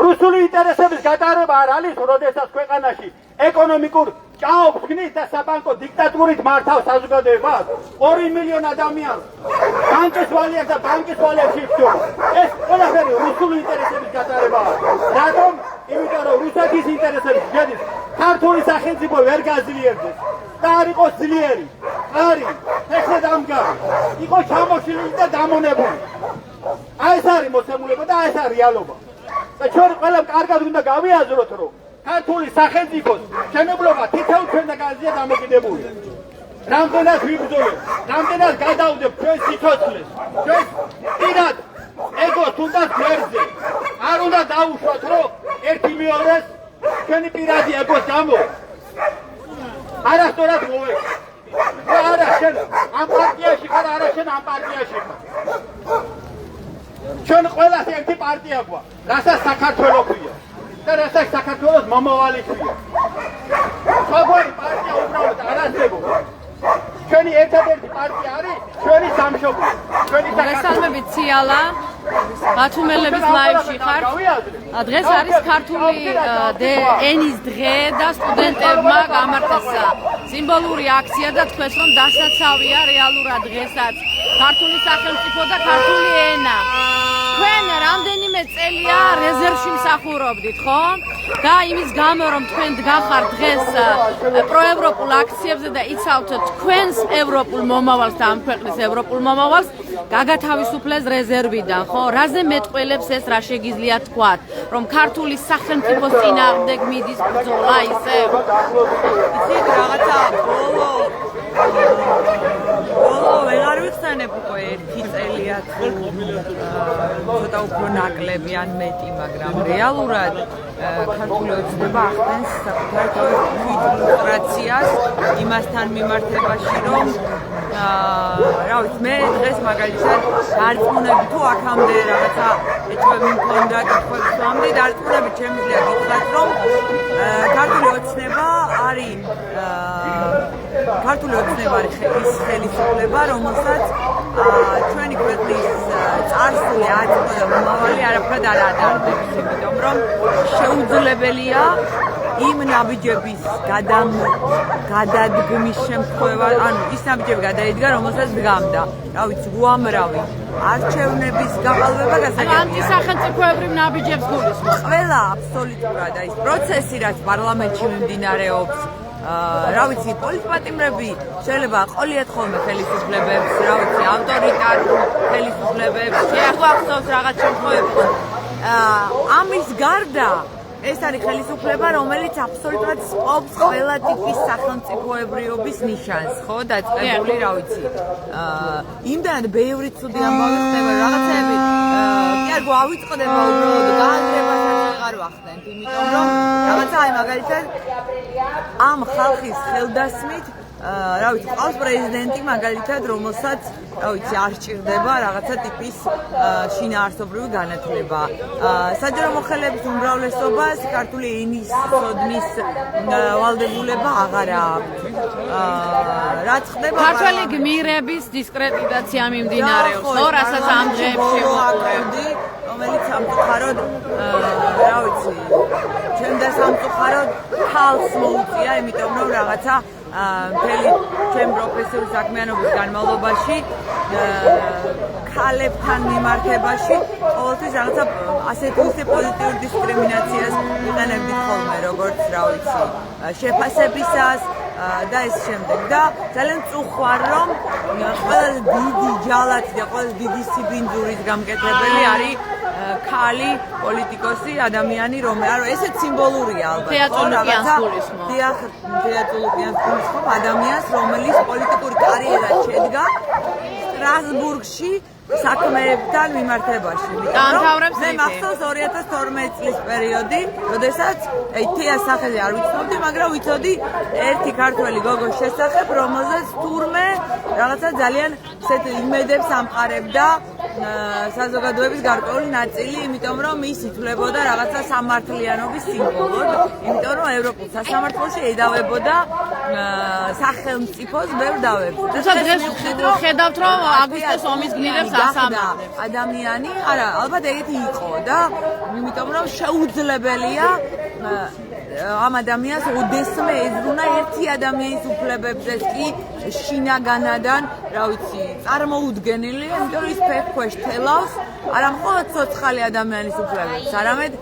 რუსული ინტერესების გატარება არ არის, როდესაც ქვეყანაში ეკონომიკურ ჭაობს ხნით და საბანკო დიქტატურით მართავს საზოგადოებას 2 მილიონი ადამიანი ბანკის ვალიებს და ბანკის ვალიებს იფთო. ეს ყველაფერი რუსული ინტერესების გატარებაა. რატომ? იმიტომ რომ რუსეთის ინტერესების შედის ქართული სახელმწიფო ვერ გაძლიერდეს და არ იყოს ძლიერი. არის ეხლა დამგარი. იყო ჩამოშლილი და დამონებული. აი ეს არის მოცემულობა და ეს არის რეალობა. და ჩვენ ყველამ კარგად უნდა გავიაზროთ, რომ ქართული სახელმწიფოს მშენებლობა თითოეულ ჩვენგანზეა დამოკიდებული. რამდენად ვიბრძოლებ, რამდენად გადავდებ ჩვენ სიცოცხლეს, ჩვენ პირად ეგოს უნდა გვერდზე. არ უნდა დაუშვათ, რომ ერთი მეორეს ჩვენი პირადი ეგოს გამო არასდროს მოვეკ. არა შენ ამ პარტიაში ხარ, არა შენ ამ პარტიაში ხარ. ჩვენ ყველას ერთი პარტია გვაქვს, რასაც საქართველო ქვია. და რასაც საქართველოს მომავალი ქვია. სხვაგვარი პარტია უბრალოდ არ არსებობს. ჩვენი ერთადერთი პარტია არის ჩვენი სამშობლო. ჩვენი გესალმებით ციალა. ბათუმელების ლაივში ხარ. დღეს არის ქართული ენის დღე და სტუდენტებმა გამართეს სიმბოლური აქცია და თქვეს რომ დასაცავია რეალურად დღესაც ქართული სახელმწიფო და ქართული ენა. თქვენ რამდენიმე წელია რეზერვში მსახურობდით, ხო? და იმის გამო რომ თქვენ დგახარ დღეს პროევროპულ აქციებზე და იცავთ თქვენს ევროპულ მომავალს და ამ ქვეყნის ევროპულ მომავალს, გაგათავისუფლეს რეზერვიდან, ხო? რაზე მეტყველებს ეს, რა შეგიძლია თქვათ, რომ ქართული სახელმწიფოს წინააღმდეგ მიდის ბრძოლა ისე? იცით რაღაცა ბოლო ვეღარ ვიხსენებ უკვე 1 წელია ცოტა უფრო ნაკლები ან მეტი, მაგრამ რეალურად ქართული ოცნება ახდენს საკუთარ ილუსტრაციას იმასთან მიმართებაში, რომ რა ვიცი, მე დღეს მაგალითად დარწმუნები თუ აქამდე რაღაცა ეჭვები მქონდა კითხვები თვამდე დარწმუნებით შემიძლია გითხრათ, რომ ქართული ოცნება არის ის ხელისუფლება, რომელსაც ჩვენი ქვეყნის წარსული აწმყო და მომავალი არაფრად არ ადარდებს, იმიტომ რომ შეუძლებელია იმ ნაბიჯების გადადგმის შემთხვევა, ანუ ის ნაბიჯები გადაიდგა, რომელსაც დგამდა, რა ვიცი, უამრავი არჩევნების გაყალბება გასაგებია. ანტისახელმწიფოებრივ ნაბიჯებს გულისხმობ. ყველა აბსოლუტურად ის პროცესი, რაც პარლამენტში მიმდინარეობს, რა ვიცი, პოლიტპატიმრები შეიძლება ყოლიათ ხოლმე ხელისუფლებებს, რა ვიცი, ავტორიტარულ ხელისუფლებებს, შეაგვახსოვს რაღაც შემთხვევებში. ამის გარდა ეს არის ხელისუფლება, რომელიც აბსოლუტურად სპობს ყველა ტიპის სახელმწიფოებრიობის ნიშანს, ხო, დაწყებული, რა ვიცი. იმდანად ბევრი ცუდი ამბავი ხდება, რაღაცები კი არ გვავიწყდება უბრალოდ გააზრებასაც აღარ ვახდენთ, იმიტომ რომ რაღაცა აი მაგალითად ამ ხალხის ხელდასმით რა ვიცი, ყავს პრეზიდენტი მაგალითად, რომელსაც რა ვიცი, არ სჭირდება რაღაცა ტიპის შინაარსობრივი განათლება. საჯარო მოხელეების უმრავლესობას ქართული ენის ცოდნის ვალდებულება აღარ აქვს. რაც ხდება ქართველი გმირების დისკრედიტაცია მიმდინარეობს, ხო, რასაც ამ დღეებში ვუყურებდი, რომელიც სამწუხაროდ რა ვიცი, ჩემდა სამწუხაროდ ხალხს მოუწია, იმიტომ რომ რაღაცა მთელი ჩემ პროფესიულ საქმიანობის განმავლობაში ქალებთან მიმართებაში ყოველთვის რაღაცა ასეთი პოზიტიურ დისკრიმინაციას იყენებდით ხოლმე, როგორც რა ვიცი შეფასებისას და ეს შემდეგ და ძალიან წუხვარ რომ ყველაზე დიდი ჯალათი და ყველაზე დიდი სიბინძურის გამკეთებელი არის ქალი პოლიტიკოსი ადამიანი რომ ესეც სიმბოლურია ალბათ თეატრულიანს გულისხმობ თეატრულიანს გულისხმობ ადამიანს რომელიც პოლიტიკური კარიერა შედგა სტრასბურგში საქმეებთან მიმართებაში. მე მახსოვს 2012 წლის პერიოდი, როდესაც თეას სახელი არ ვიცნობდი, მაგრამ ვიცოდი ერთი ქართველი გოგოს შესახებ, რომელზეც თურმე რაღაცა ძალიან ისეთ იმედებს ამყარებდა საზოგადოების გარკვეული ნაწილი, იმიტომ რომ ის ითვლებოდა რაღაცა სამართლიანობის სიმბოლოდ, იმიტომ რომ ევროპულ სასამართლოში ედავებოდა სახელმწიფოს ბევრ დავებს. თუმცა დღეს ხედავთ რომ აგვისტოს ომის გმირებს ადამიანი, არა, ალბათ ეგეთი იყო და იმიტომ რომ შეუძლებელია ამ ადამიანს ოდესმე ეძღვნა ერთი ადამიანის უფლებებზეც კი შინაგანადან, რა ვიცი, წარმოუდგენელი, იმიტომ რომ ის ფეხქვეშ თელავს არა მხოლოდ ცოცხალი ადამიანის უფლებებს, არამედ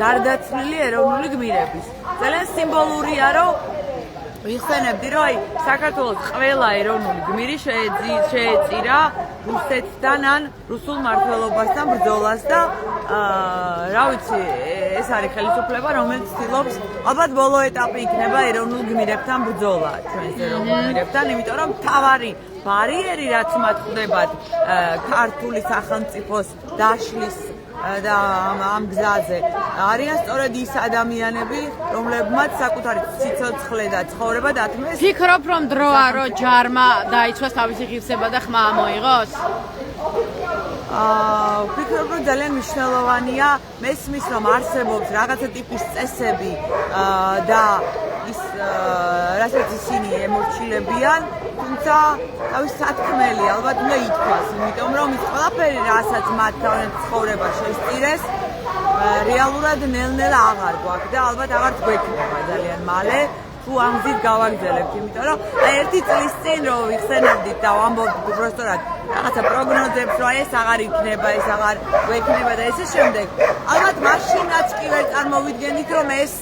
გარდაცვლილი ეროვნული გმირების. ძალიან სიმბოლურია, რომ ვიხსენებდი, რომ აი საქართველოს ყველა ეროვნული გმირი შეეწირა რუსეთთან ან რუსულ მმართველობასთან ბრძოლას და რა ვიცი, ეს არის ხელისუფლება, რომელიც ცდილობს ალბათ ბოლო ეტაპი იქნება ეროვნულ გმირებთან ბრძოლა ჩვენს ეროვნულ გმირებთან, იმიტომ რომ მთავარი ბარიერი რაც მათ ხდებათ ქართული სახელმწიფოს დაშლის და ამ გზაზე არიან სწორედ ის ადამიანები, რომლებმაც საკუთარი სიცოცხლე და ცხოვრება დათმეს. ფიქრობ რომ დროა რომ ჯარმა დაიცვას თავისი ღირსება და ხმა მოიღოს? ვფიქრობ რომ ძალიან მნიშვნელოვანია მესმის რომ არსებობს რაღაცა ტიპის წესები და ის რასაც ისინი ემორჩილებიან, თუმცა თავის სათქმელი ალბათ უნდა ითქვას, იმიტომ რომ ის ყველაფერი რასაც მათ თავიანთ ცხოვრება შესწირეს რეალურად ნელ-ნელა აღარ გვაქვს და ალბათ აღარ გვექნება ძალიან მალე თუ ამ გზით გავაგრძელებთ, იმიტომ რომ ერთი წლის წინ რომ ვიხსენებდით და ვამბობთ უბრალოდ რაღაცა პროგნოზებს, რომ ეს აღარ იქნება, ეს აღარ გვექნება და ესე შემდეგ. ალბათ მაშინაც კი ვერ წარმოვიდგენით, რომ ეს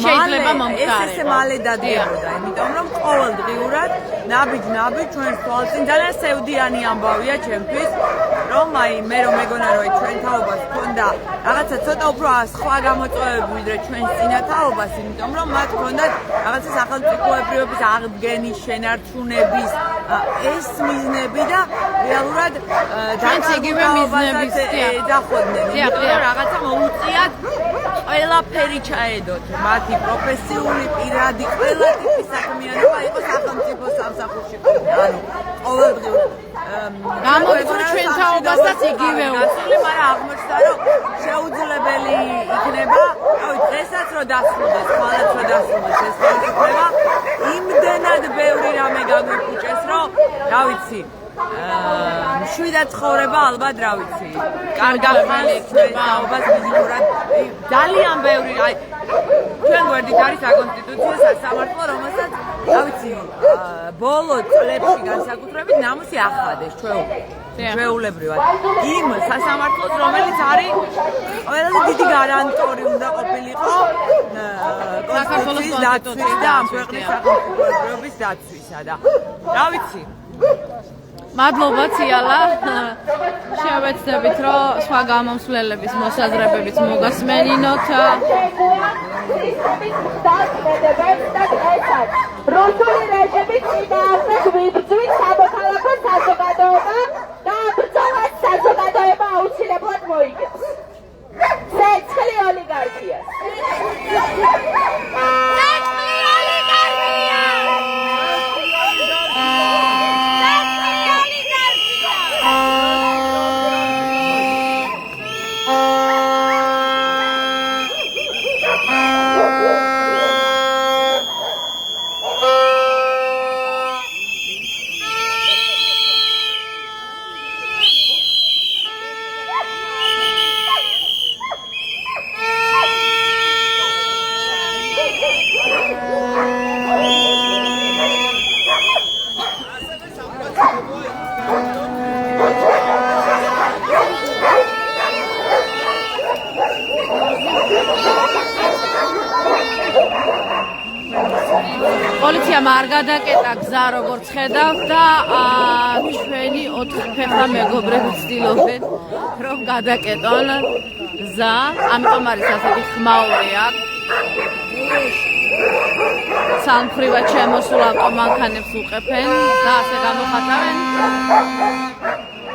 შეიძლება მომხდარიყო. ეს მალე დადიოდა, იმიტომ რომ ყოველდღიურად ნაბიჯ ჩვენს თვალწინ ძალიან სევდიანი ამბავია ჩემთვის, რომ აი მე რომ მეგონა რომ ჩვენ თაობას ჰქონდა რაღაცა ცოტა უფრო სხვა გამოწვევები ვიდრე ჩვენს წინა თაობას, იმიტომ რომ მათ ჰქონდათ რაღაცა სახელმწიფოებრიობის აღდგენის, შენარჩუნების ეს მიზნები და რეალურად ჩვენც იგივე მიზნების დახვდნენ, იმიტომ რომ რაღაცა მოუწიათ ყველაფერი ჩაედოთ, მათი პროფესიული, პირადი, ყველა ტიპის საქმიანობა იყო სახელმწიფო სამსახურში. ანუ ყოველდღიურ გამოიწვია ჩვენ თაობასაც იგივე გასული, მაგრამ აღმოჩნდა, რომ შეუძლებელი იქნება, რავი, დღესაც რომ დასრულდეს, ხვალაც რომ დასრულდეს ეს ხელისუფლება, იმდენად ბევრი რამე გაგვიფუჭეს, რომ რა ვიცი, მშვიდად ცხოვრება ალბათ რა ვიცი, კარგახან იქნება თაობას მიზნურად ძალიან ბევრი, აი ჩვენ გვერდით არის საკონსტიტუციო სასამართლო, რომელსაც რა ვიცი, ბოლო წლებში განსაკუთრებით ნამუსი ახადეს ჩვეულებრივად იმ სასამართლოს, რომელიც არის ყველაზე დიდი გარანტორი უნდა ყოფილიყო კონსტიტუციის დაცვის და ამ ქვეყნის სახელმწიფოებრიობის დაცვისა და რა ვიცი. მადლობა ციალა, შევეცდებით რომ სხვა გამომსვლელების მოსაზრებებიც მოგასმენინოთ. რუსული რეჟიმის წინააღმდეგ ვიბრძვით სამოქალაქო საზოგადოება და ბრძოლას საზოგადოება აუცილებლად მოიგებს. ცეცხლი ოლიგარქიას. პოლიციამ არ გადაკეტა გზა როგორც ხედავთ და ჩვენი 4 ფეხა მეგობრები ცდილობენ რომ გადაკეტონ გზა, ამიტომ არის ასეთი ხმაური აქ. სამხრივად შემოსულ ავტომანქანებს უყეფენ და ასე გამოხატავენ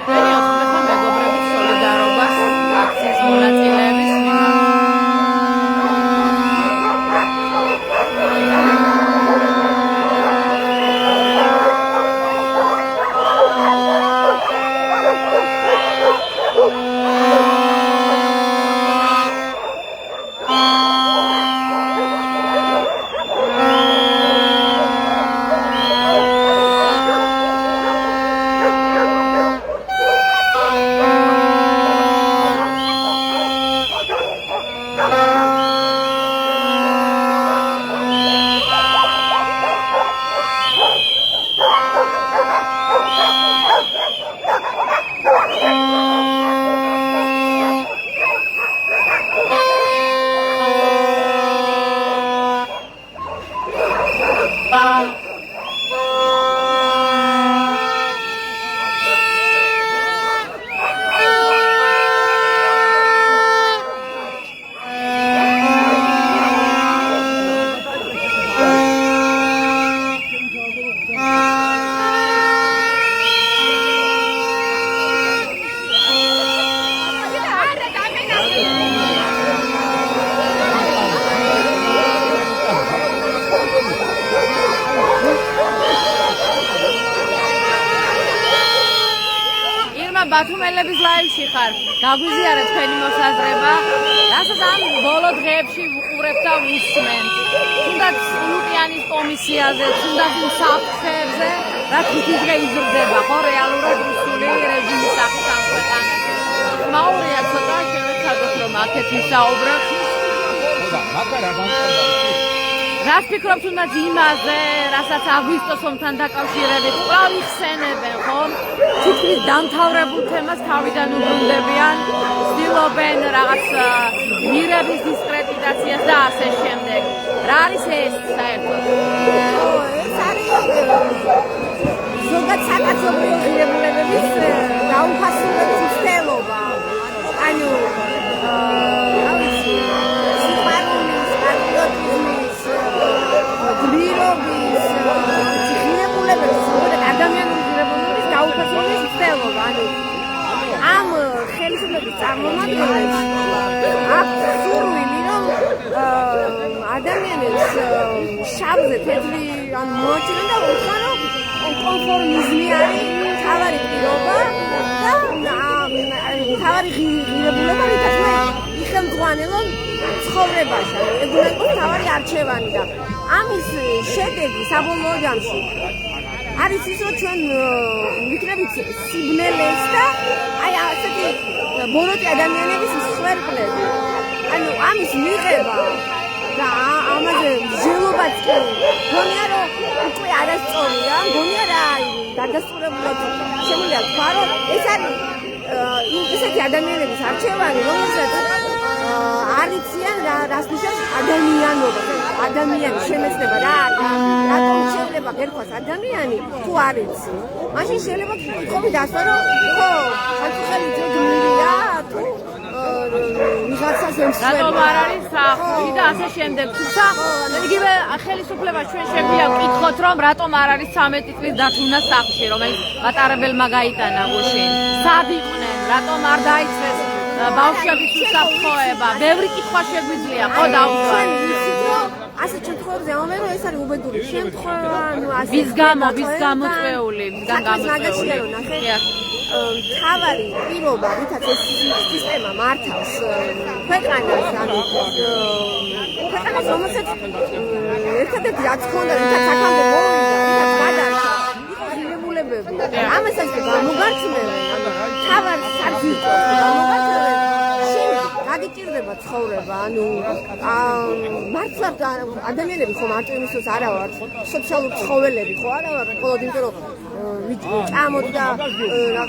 ჩვენი 4 ფეხა მეგობრების სოლიდარობას აქციის მონაწილეების მიმართ. ბათუმელების ლაივში ხარ. გაგვიზიარა თქვენი მოსაზრება. რასაც ამ ბოლო დღეებში ვუყურებ და ვუსმენ. თუნდაც ლუტიანის კომისიაზე, თუნდაც იმ საფრთხეებზე, რაც თითი დღე იზრდება, ხო რეალურად რუსული რეჟიმის სახით ამ ქვეყანაში. მაურია ცოტა შევეცადოთ რომ აქეთ ვისაუბროთ. რას ფიქრობ თუნდაც იმაზე, რასაც აგვისტოს ომთან დაკავშირებით კვლავ იხსენებენ, ხო? თითქმის დამთავრებულ თემას თავიდან უბრუნდებიან, ცდილობენ რაღაც მირების დისკრედიტაციას და ასე შემდეგ. რა არის ეს საერთოდ? ეს არის ზოგადად საკაცობრიო ღირებულებების დაუფასულების მცდელობა. ანუ გმირობის ღირებულებების, ადამიანური ღირებულებების დაუფასების მცდელობა. ანუ ამ ხელისუფლების წარმომადგენლებს აქვს სურვილი, რომ ადამიანებს შავზე თეთრი ან მოაჩერენ და უთხრან, რომ კონფორმიზმი არის თავარი პირობა და თავარი ღირებულება, რითაც მე იხელმძღვანელობ ცხოვრებაში. ეგ უნდა იყოს თავარი არჩევანი და ამის შედეგი საბოლოო ჯამში არის ის, რომ ჩვენ ვიქნებით სიბნელეს და აი ასეთი ბოროტი ადამიანების სხერკლები. ანუ ამის მიღება და ამაზე მსჯელობაც კი გონია, რომ უკვე არასწორია, გონია რა დადასტურებულად შემიძლია თქვა, რომ ეს არის ისეთი ადამიანების არჩევანი, რომელსაც არ იციან რას ნიშნავს ადამიანობა, ადამიანის შემეცნება რა არის, რატომ შეიძლება გერქვას ადამიანი, თუ არ იცი. მაშინ შეიძლება კითხები დასვა, რომ ხო, ხალხი ძეგლია, თუ ვიღაცას ემსხვერპლება. რატომ არ არის სახლი და ასე შემდეგ. თუმცა იგივე ხელისუფლება ჩვენ შეგვიძლია ვკითხოთ, რომ რატომ არ არის 13 წლის დათუნა სახლში, რომელიც მატარებელმა გაიტანა გუშინ. სად იყვნენ, რატომ არ დაიცვეს ბავშვების უსაფრთხოება? ბევრი კითხვა შეგვიძლია, ხო დავუშვათ. ასე შემთხვევებზე ამბობენ, რომ ეს არის უბედური შემთხვევა, ანუ ასე ვის გამოწვეული, ვისგან გამოწვეული. თავარი პირობა, რითაც ეს სისტემა მართავს ქვეყანას, ანუ ქვეყანას, რომელსაც ერთადერთი რაც ჰქონდა, რითაც აქამდე მოვიდა, რითაც გადარჩა, იყო ღირებულებები. ამასაც გამოგარჩმევენ, ანუ თავარი საძირკველს გამოგარჩმევენ. გაგიჭირდება ცხოვრება, ანუ მართლა ადამიანები ხომ მარტო იმისთვის არა ვართ სოციალური ცხოველები, ხო არა ვართ, მხოლოდ იმიტომ რომ ჭამოთ და რა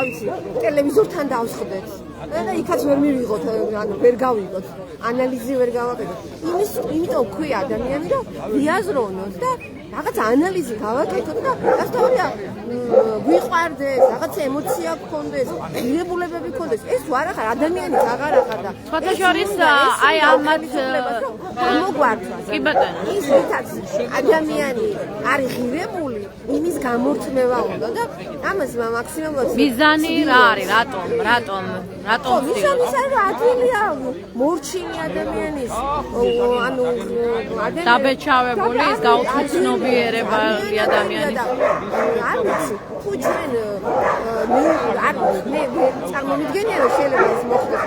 ვიცი, ტელევიზორთან დავსხდეთ. და იქაც ვერ მივიღოთ, ანუ ვერ გავიგოთ, ანალიზი ვერ გავაკეთოთ. იმიტომ ქვია ადამიანი, რომ ვიაზროვნოთ და რაღაც ანალიზი გავაკეთოთ და გასწავლია გვიყვარდეს, რაღაც ემოცია გქონდეს, ღირებულებები გქონდეს. ეს თუ არა ხარ ადამიანის აღარ ახარ და სხვათა შორის აი ამათ მოგვართვას. კი ბატონო. ის ვითაც ადამიანი არის ღირებული, იმის გამორჩევა უნდა და ამას მაქსიმუმად მიზანი რა არის? რატომ მიზანი ადვილია მორჩილი ადამიანის ანუ ადამიანი დაბეჭავებული ის გაუცნობიერებელი ადამიანის არ ვიცი თუ ჩვენ მე წარმომიდგენია რომ შეიძლება ეს მოხდეს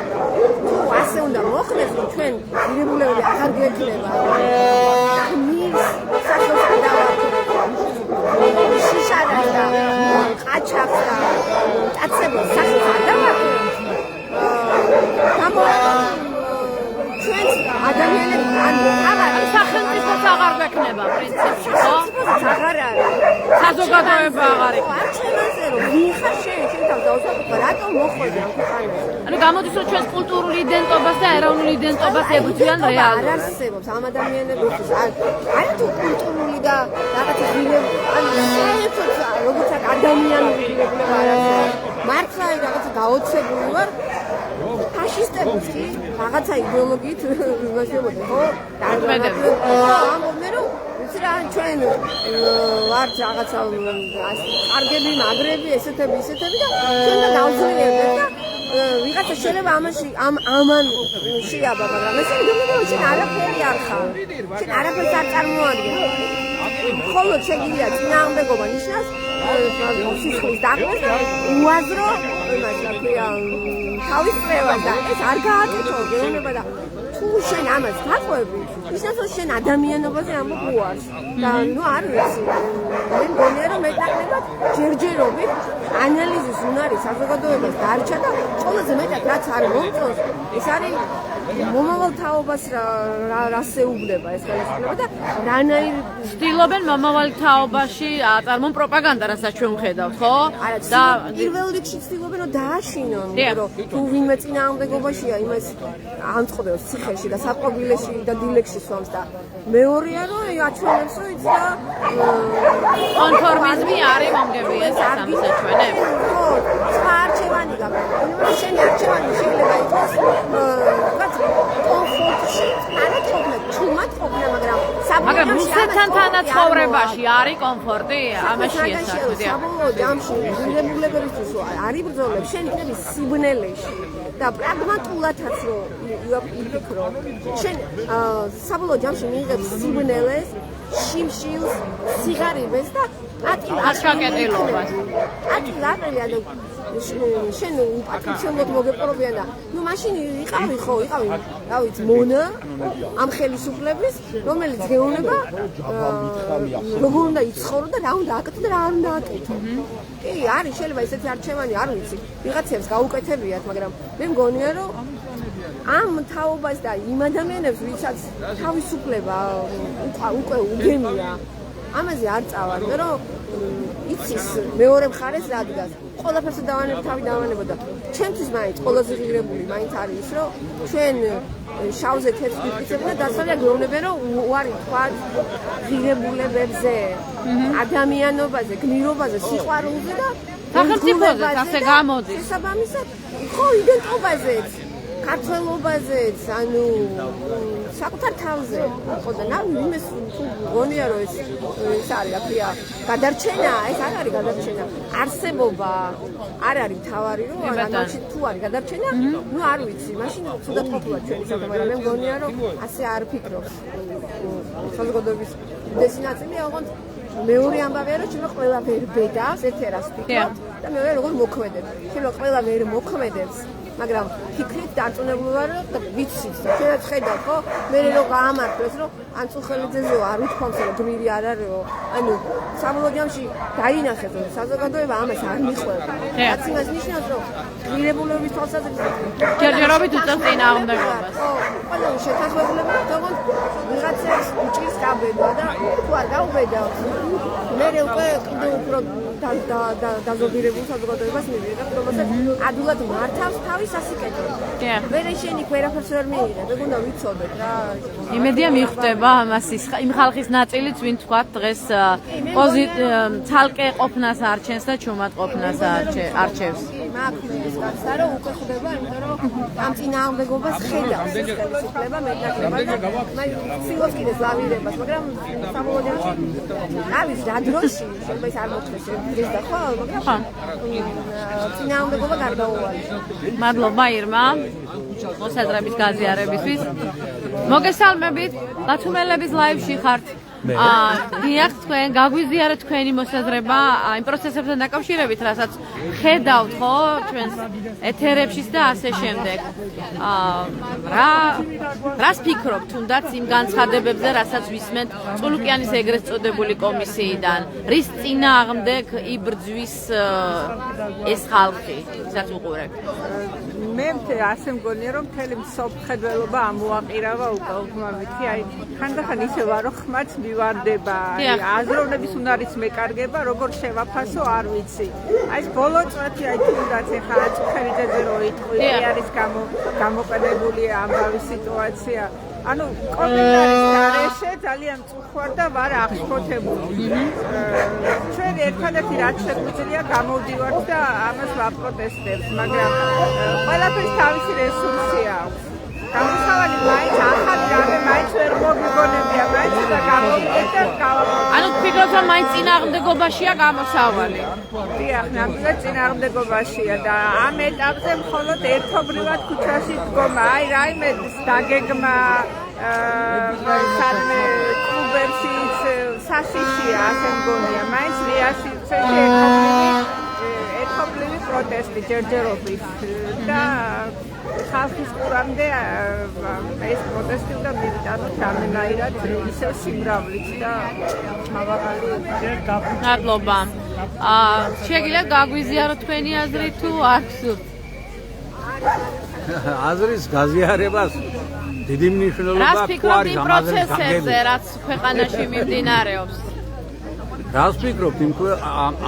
თუ ასე უნდა მოხდეს რომ ჩვენ ღირებულები აღარ გექნება მის სახელს დავაკვირდით შიშადას და ყაჩაღს და კაცებს სახელს დავაკვირდით ჩვენ ადამიანები აღარ სახელმწიფოს აღარ გვექნება პრინციპში ხო? აღარ არის საზოგადოება აღარ იქნება. არ შემაზე რომ ვიხარ შენ თავ დავსაკუთრე რატომ მოხვედი ამ ქვეყანაში? ანუ გამოდის რომ ჩვენს კულტურული იდენტობას და ეროვნული იდენტობას ებრძვიან არ რეალურად. არსებობს ამ ადამიანებისთვის არ თუ კულტურული და რაღაც ღირებული ანუ საერთოდ როგორც ადამიანური ღირებულება არ არსებობს. მართლა რაღაც გაოცებული ვარ ფაშისტებიც კი რაღაცა იდეოლოგიით იმაშებოდნენ ხო? ამბობდნენ რომ ვიცი რა ჩვენ ვართ რაღაცა კარგები, მაგრები, ესეთები და ჩვენ და გავძლიერდეთ და ვიღაცა შეიძლება ამაში ამან შეაბა, მაგრამ ეს იმდენად ჩვენ არაფერი არ ხარ. ჩვენ არაფერს არ წარმოადგენთ. მხოლოდ შეგიძლია წინააღმდეგობა ნიშნავს სისხლის დაკვეს და უაზრო იმას რა ქვია თავის წრევას და ეს არ გააკეთო გეუბნება და თუ შენ ამას გაყვები ისე შენ ადამიანობაზე ამბობ უარს და ნუ არ ვიცი მე მგონია რომ მეტნაკლებად ჯერჯერობით ანალიზის უნარი საზოგადოებას დარჩა და ყველაზე მეტად რაც არ მომწონს ეს არის მომავალ თაობას რასეუბნება ეს ხელისუფლება და რანაირ ცდილობენ მომავალ თაობაში აწარმოონ პროპაგანდა, რასაც ჩვენ ვხედავთ, ხო? და პირველ რიგში ცდილობენ რომ დააშინონ, რომ თუ ვინმე წინააღმდეგობაშია, იმას ამწყდებს ციხეში და საპყრობილეში და დილეგში სვამს და მეორეა რომ აჩვენებს რომ იცი და კონფორმიზმი არის მომგებია ეს ამისაჩვენებს. ხო, სხვა არჩევანი გაქვს. შენი არჩევანი შეიძლება იყოს კომფორტში, არაცხობლად, ჩუმად ყოფნა, მაგრამ რუსეთთან თანაცხოვრებაში არის კომფორტი? ამაში ეს არის. საბოლოო ჯამში ღირებულებებისთვის არის ბრძოლები, შენ იქნები სიბნელეში და პრაგმატულადაც რომ იფიქრო. შენ საბოლოო ჯამში მიიღებ სიბნელეს, შიმშილს, სიღარიბეს და აშაკეტილობას. ატილარია და შენ პატრიციულად მოგეპყრობიან და ნუ მაშინ იყავი რა ვიცი მონა ამ ხელისუფლების რომელიც გეუბნება როგორ უნდა იცხოვრო და რა უნდა აკეთო და რა არ უნდა აკეთო. კი არის შეიძლება ესეთი არჩევანი არ ვიცი ვიღაცებს გაუკეთებიათ მაგრამ მე მგონია რომ ამ თაობას და იმ ადამიანებს ვისაც თავისუფლება უკვე უგემია ამაზე არ წავარ მე რომ იცის მეორე მხარეს რა დგას ყველაფერს თავი დავანებოდა ჩემთვის მაინც ყველაზე ღირებული მაინც არის ის რომ ჩვენ შავზე თეთრ ვიფიცებთ და დასავლია გვეუბნებიან რომ უარი თქვა ღირებულებებზე ადამიანობაზე გმირობაზე სიყვარულზე და სახელმწიფოზე ასე გამოდის შესაბამისად ხო იდენტობაზეც ქართველობაზეც ანუ საკუთარ თავზე ხო და ნავ იმეს თუ გონია რომ ეს არის რა ქვია გადარჩენა ეს არ არის გადარჩენა არსებობა არ არის თავარი რომ ამაში თუ არის გადარჩენა ნუ არ ვიცი მაშინ თუდად ყოფილა ჩვენი საქმე მაგრამ მე მგონია რომ ასე არ ფიქრობს საზოგადოების დესტინაცია ოღონდ მეორე ამბავია რომ ჩვენ ყველა ვერ ბედავს ერთ-ერთს ფიქრობთ და მეორე როგორ მოქმედებს ჩვენ ყველა ვერ მოქმედებს მაგრამ ფიქრით დარწმუნებული ვარ რომ ვიცით შეიძლება ხედავთ ხო მე რო გაამართლეს რომ ანწუხელიძეზე არ უთქვამს რომ გმირი არ არისო ანუ საბოლოო ჯამში დაინახეთ რომ საზოგადოება ამას არ მიყვება რაც იმას ნიშნავს რომ ღირებულების თვალსაზრისით ჯერჯერობით უწევს წინააღმდეგობას ხო ყველა შეთანხმებულება თქო ვიღაცა ეს უჭირს გაბედა და თუ არ გაუბედავს მე უკვე კიდევ უფრო დაზოგირებულ საზოგადოებას მივიღებ, რომელსაც ადვილად მართავს თავის სასიკეთოდ. ვერ შენი ვერაფერს ვერ მიიღებ, ეგ უნდა ვიცოდეთ რა. იმედია მიხვდება ამას იმ ხალხის ნაწილიც, ვინ თქვა დღეს ცალკე ყოფნას არჩენს და ჩუმად ყოფნას არჩევს. მაქვს გასა რომ უკვე ხდება, იმიტომ რომ ამ წინააღმდეგობას ხედავს ეს ხელისუფლება მეტნაკლებად და ცდილობს კიდეც ლავირებას, მაგრამ საბოლოო არის რა დროში შეიძლება ის არ მოხდეს ეს და ხო, მაგრამ წინააღმდეგობა გარდაუვალი. მადლობა ირმა მოსაზრების გაზიარებისთვის. მოგესალმებით, ბათუმელების ლაივში ხართ. დიახ, თქვენ გაგვიზიარეთ თქვენი მოსაზრება იმ პროცესებთან დაკავშირებით, რასაც ხედავთ ხო ჩვენს ეთერებშიც და ასე შემდეგ. რას ფიქრობთ თუნდაც იმ განცხადებებზე, რასაც ვისმენთ წულუკიანის ეგრეთ წოდებული კომისიიდან? რის წინააღმდეგ იბრძვის ეს ხალხი, ვისაც უყურებთ? მე ასე მგონია, რომ მთელი მსოფლმხედველობა ამოაყირავა უკვე უთმამითი, აი ხანდახან ისე ვარ, რომ ხმაც მივარდება, აზროვნების უნარიც მეკარგება, როგორ შევაფასო არ ვიცი. აი ეს ბოლო წვეთი, აი თუნდაც ეხა აწუხერიძეზე რო იტყვი, არის გამოყენებული ამბავი სიტუაცია. ანუ კომენტარის გარეშე ძალიან წუხوار და ვარ აღშფოთებული. ჩვენ ერთადერთი რაც შეგვიძლია გამოვდივართ და ამას ვაპროტესტებთ, მაგრამ ყველაფერს თავისი რესურსი აქვს. გამოსავალი მაინც ახალი რამე მაინც ვერ მოგიგონებია, მაინც და გამოვიდეთ და გავაკეთოთ. ანუ ფიქრობთ რომ მაინც წინააღმდეგობაშია გამოსავალი? დიახ, ნამდვილად წინააღმდეგობაშია და ამ ეტაპზე მხოლოდ ერთობრივად ქუჩაში დგომა, აი რაიმე დაგეგმა სადმე კლუბებშიც საშიშია, ასე მგონია, მაინც რიაში ერთობლივი პროტესტი ჯერჯერობით და ხალხის ყურამდე ეს პროტესტი უნდა მივიტანოთ რამენაირად ისევ სიმრავლით და მაღალი. მადლობა. შეგიძლიათ გაგვიზიაროთ თქვენი აზრი თუ არ გსურთ? აზრის გაზიარებას დიდი მნიშვნელობა აქვს. რას ფიქრობთ იმ პროცესებზე, რაც ქვეყანაში მიმდინარეობს? რას ფიქრობთ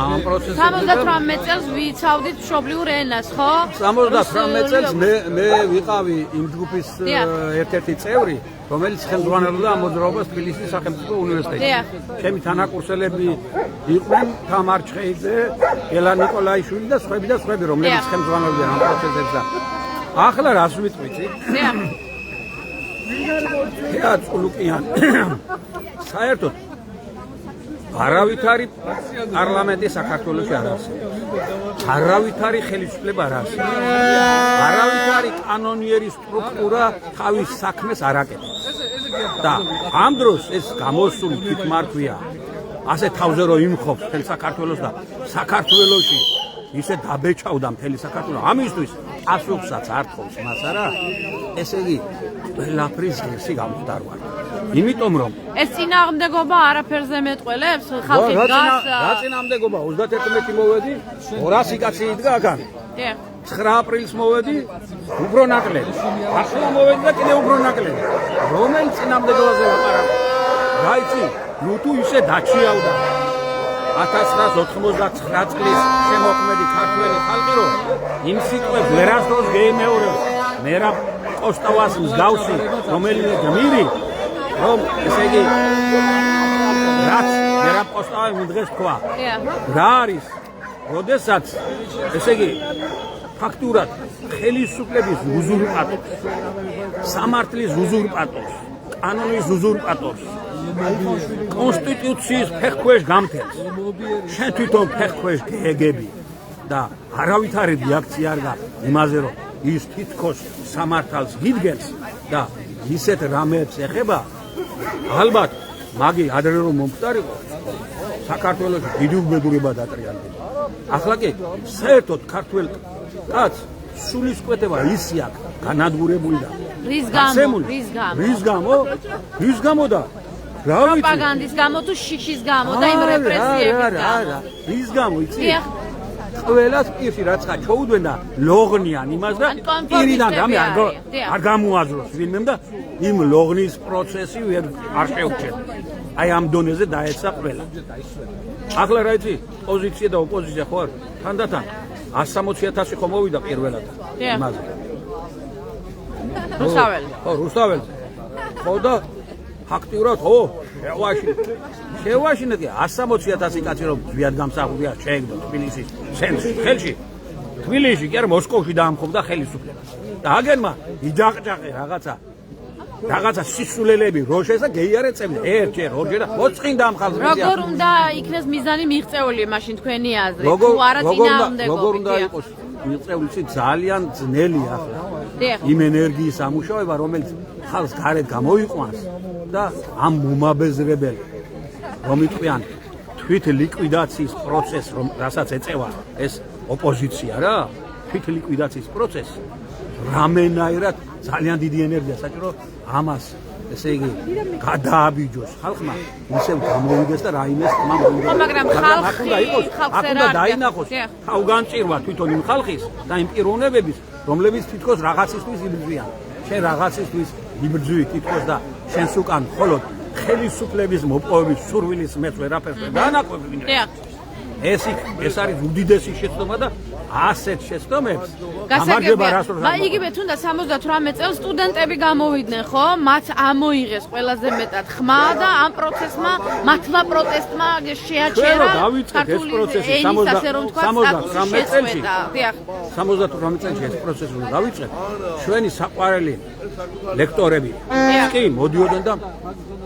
ამ პროცესებზე? 78 წელს ვიცავდით მშობლიურ ენას, ხო? 78 წელს მე ვიყავი იმ ჯგუფის ერთ-ერთი წევრი, რომელიც ხელმძღვანელობდა ამ მოძრაობას თბილისის სახელმწიფო უნივერსიტეტში. ჩემი თანაკურსელები იყვნენ თამარ ჩხეიძე, ელა ნიკოლაიშვილი და სხვები, რომლებიც ხელმძღვანელობდნენ ამ პროცესებს და ახლა რას ვიტყვით? და წულუკიან საერთოდ არავითარი პარლამენტი საქართველოში არ არსებობს. არავითარი ხელისუფლება არ არსებობს. არავითარი კანონიერი სტრუქტურა თავის საქმეს არ აკეთებს. და ამ დროს ეს გამოსული თვითმარქვია ასე თავზე რო იმხობს მთელ საქართველოს და საქართველოში ისე დაბეჭავდა მთელი საქართველო. ამისთვის პასუხსაც არ თხოვს მას არა. ესე იგი ყველაფრის ღირსი გამხდარვარ. იმიტომ რომ ეს წინააღმდეგობა არაფერზე მეტყველებს ხალხი დგას. რა წინააღმდეგობა? 31-ში მოვედი, 200 კაცი იდგა აქან. 9 აპრილს მოვედი, უფრო ნაკლები. ახლა მოვედი და კიდევ უფრო ნაკლები. რომელი წინააღმდეგობაზე ვაპარაკო? რა იცი, ნუ თუ ისე დაჩიავდა 1999 წლის შემოქმედი ქართველი ხალხი რომ იმ სიტყვებს ვერასდროს გეიმეორებს მერაბ კოსტავას მსგავსი რომელიმე გმირი რომ ესე იგი რაც მერაბ კოსტავამ დღეს თქვა რა არის როდესაც ესე იგი ფაქტურად ხელისუფლების უზურპატორს სამართლის უზურპატორს კანონის უზურპატორს კონსტიტუციის ფეხქვეშ გამთებს შენ თვითონ ფეხქვეშ გეგები და არავითარი რეაქცია არ გაქვს იმაზე რომ ის თითქოს სამართალს გიდგენს და ისეთ რამებს ეხება ალბათ მაგი ადრე რომ მომხდარიყო საქართველოში დიდი უბედურება დატრიალდება ახლა კი საერთოდ ქართველ კაცს სულისკვეთება ისი აქვს განადგურებული და რის გამო და პროპაგანდის გამო თუ შიშის გამო და იმ რეპრესიების გამო. რის გამო იცი? ყველას პირში რაც ხა ჩოუდვენა ლოღნიან იმას და პირიდან რამე არ გამოაზროს ვინმემ და იმ ლოღნის პროცესი არ შეუჩერდა. აი ამ დონეზე დაეცა ყველა. ახლა რა იცი პოზიცია და ოპოზიცია ხო არ თანდათან 160,000 ხო მოვიდა პირველად იმაზე. რუსთაველი. ხო, რუსთაველი. ხო და ფაქტიურად ხო, შევაშინეთ 160,000 კაცი რომ ზვიად გამსახურია შეეგდო თბილისის ცენტრში, ხელში. თბილისში კი არ მოსკოვში დაამხობდა ხელისუფლებას. და აგენმა იჯაყჭაყე რაღაცა სისულელები როშეს და გეიარე წევდა ერთჯერ, ორჯერ და მოწყინ დაამხალდა. როგორ უნდა იქნეს მიზანი მიღწეული მაშინ თქვენი აზრით? თუ არა წინააღმდეგობით. როგორ უნდა იყოს მიღწეული ძალიან ძნელი ახლა. იმ ენერგიის ამუშავება, რომელიც ხალხს გარეთ გამოიყვანს და ამ მომაბეზრებელ რომ იყვიან თვით ლიკვიდაციის პროცესს, რასაც ეწევა ეს ოპოზიცია რა, თვით ლიკვიდაციის პროცესს რამენაირად ძალიან დიდი ენერგია საჭირო ამას ესე იგი გადააბიჯოს ხალხმა ისევ გამოვიდეს და რაიმეს თმა მოიგოს. მაგრამ ხალხი უნდა დაინახოს თავგანწირვა თვითონ იმ ხალხის და იმ პიროვნებების რომლებიც თითქოს რაღაცისთვის იბრძვიან. შენ რაღაცისთვის იბრძვი თითქოს და შენს უკან მხოლოდ ხელისუფლების მოპოვების სურვილის მეც ვერაფერს ვერ დაანაკვები. ეს არის უდიდესი შეცდომა და ასეთ შეცდომებს გამარჯვება რას რო იგივე თუნდა 78 წელს სტუდენტები გამოვიდნენ ხო? მათ ამოიღეს ყველაზე მეტად ხმა და ამ პროცესმა მათმა პროტესტმა შეაჩერა ქართული ენის ასე რომ თქვა სტატუსი შეწყვეტა. 78 წელს ეს პროცესი რომ დავიწყეთ ჩვენი საყვარელი ლექტორები კი მოდიოდნენ და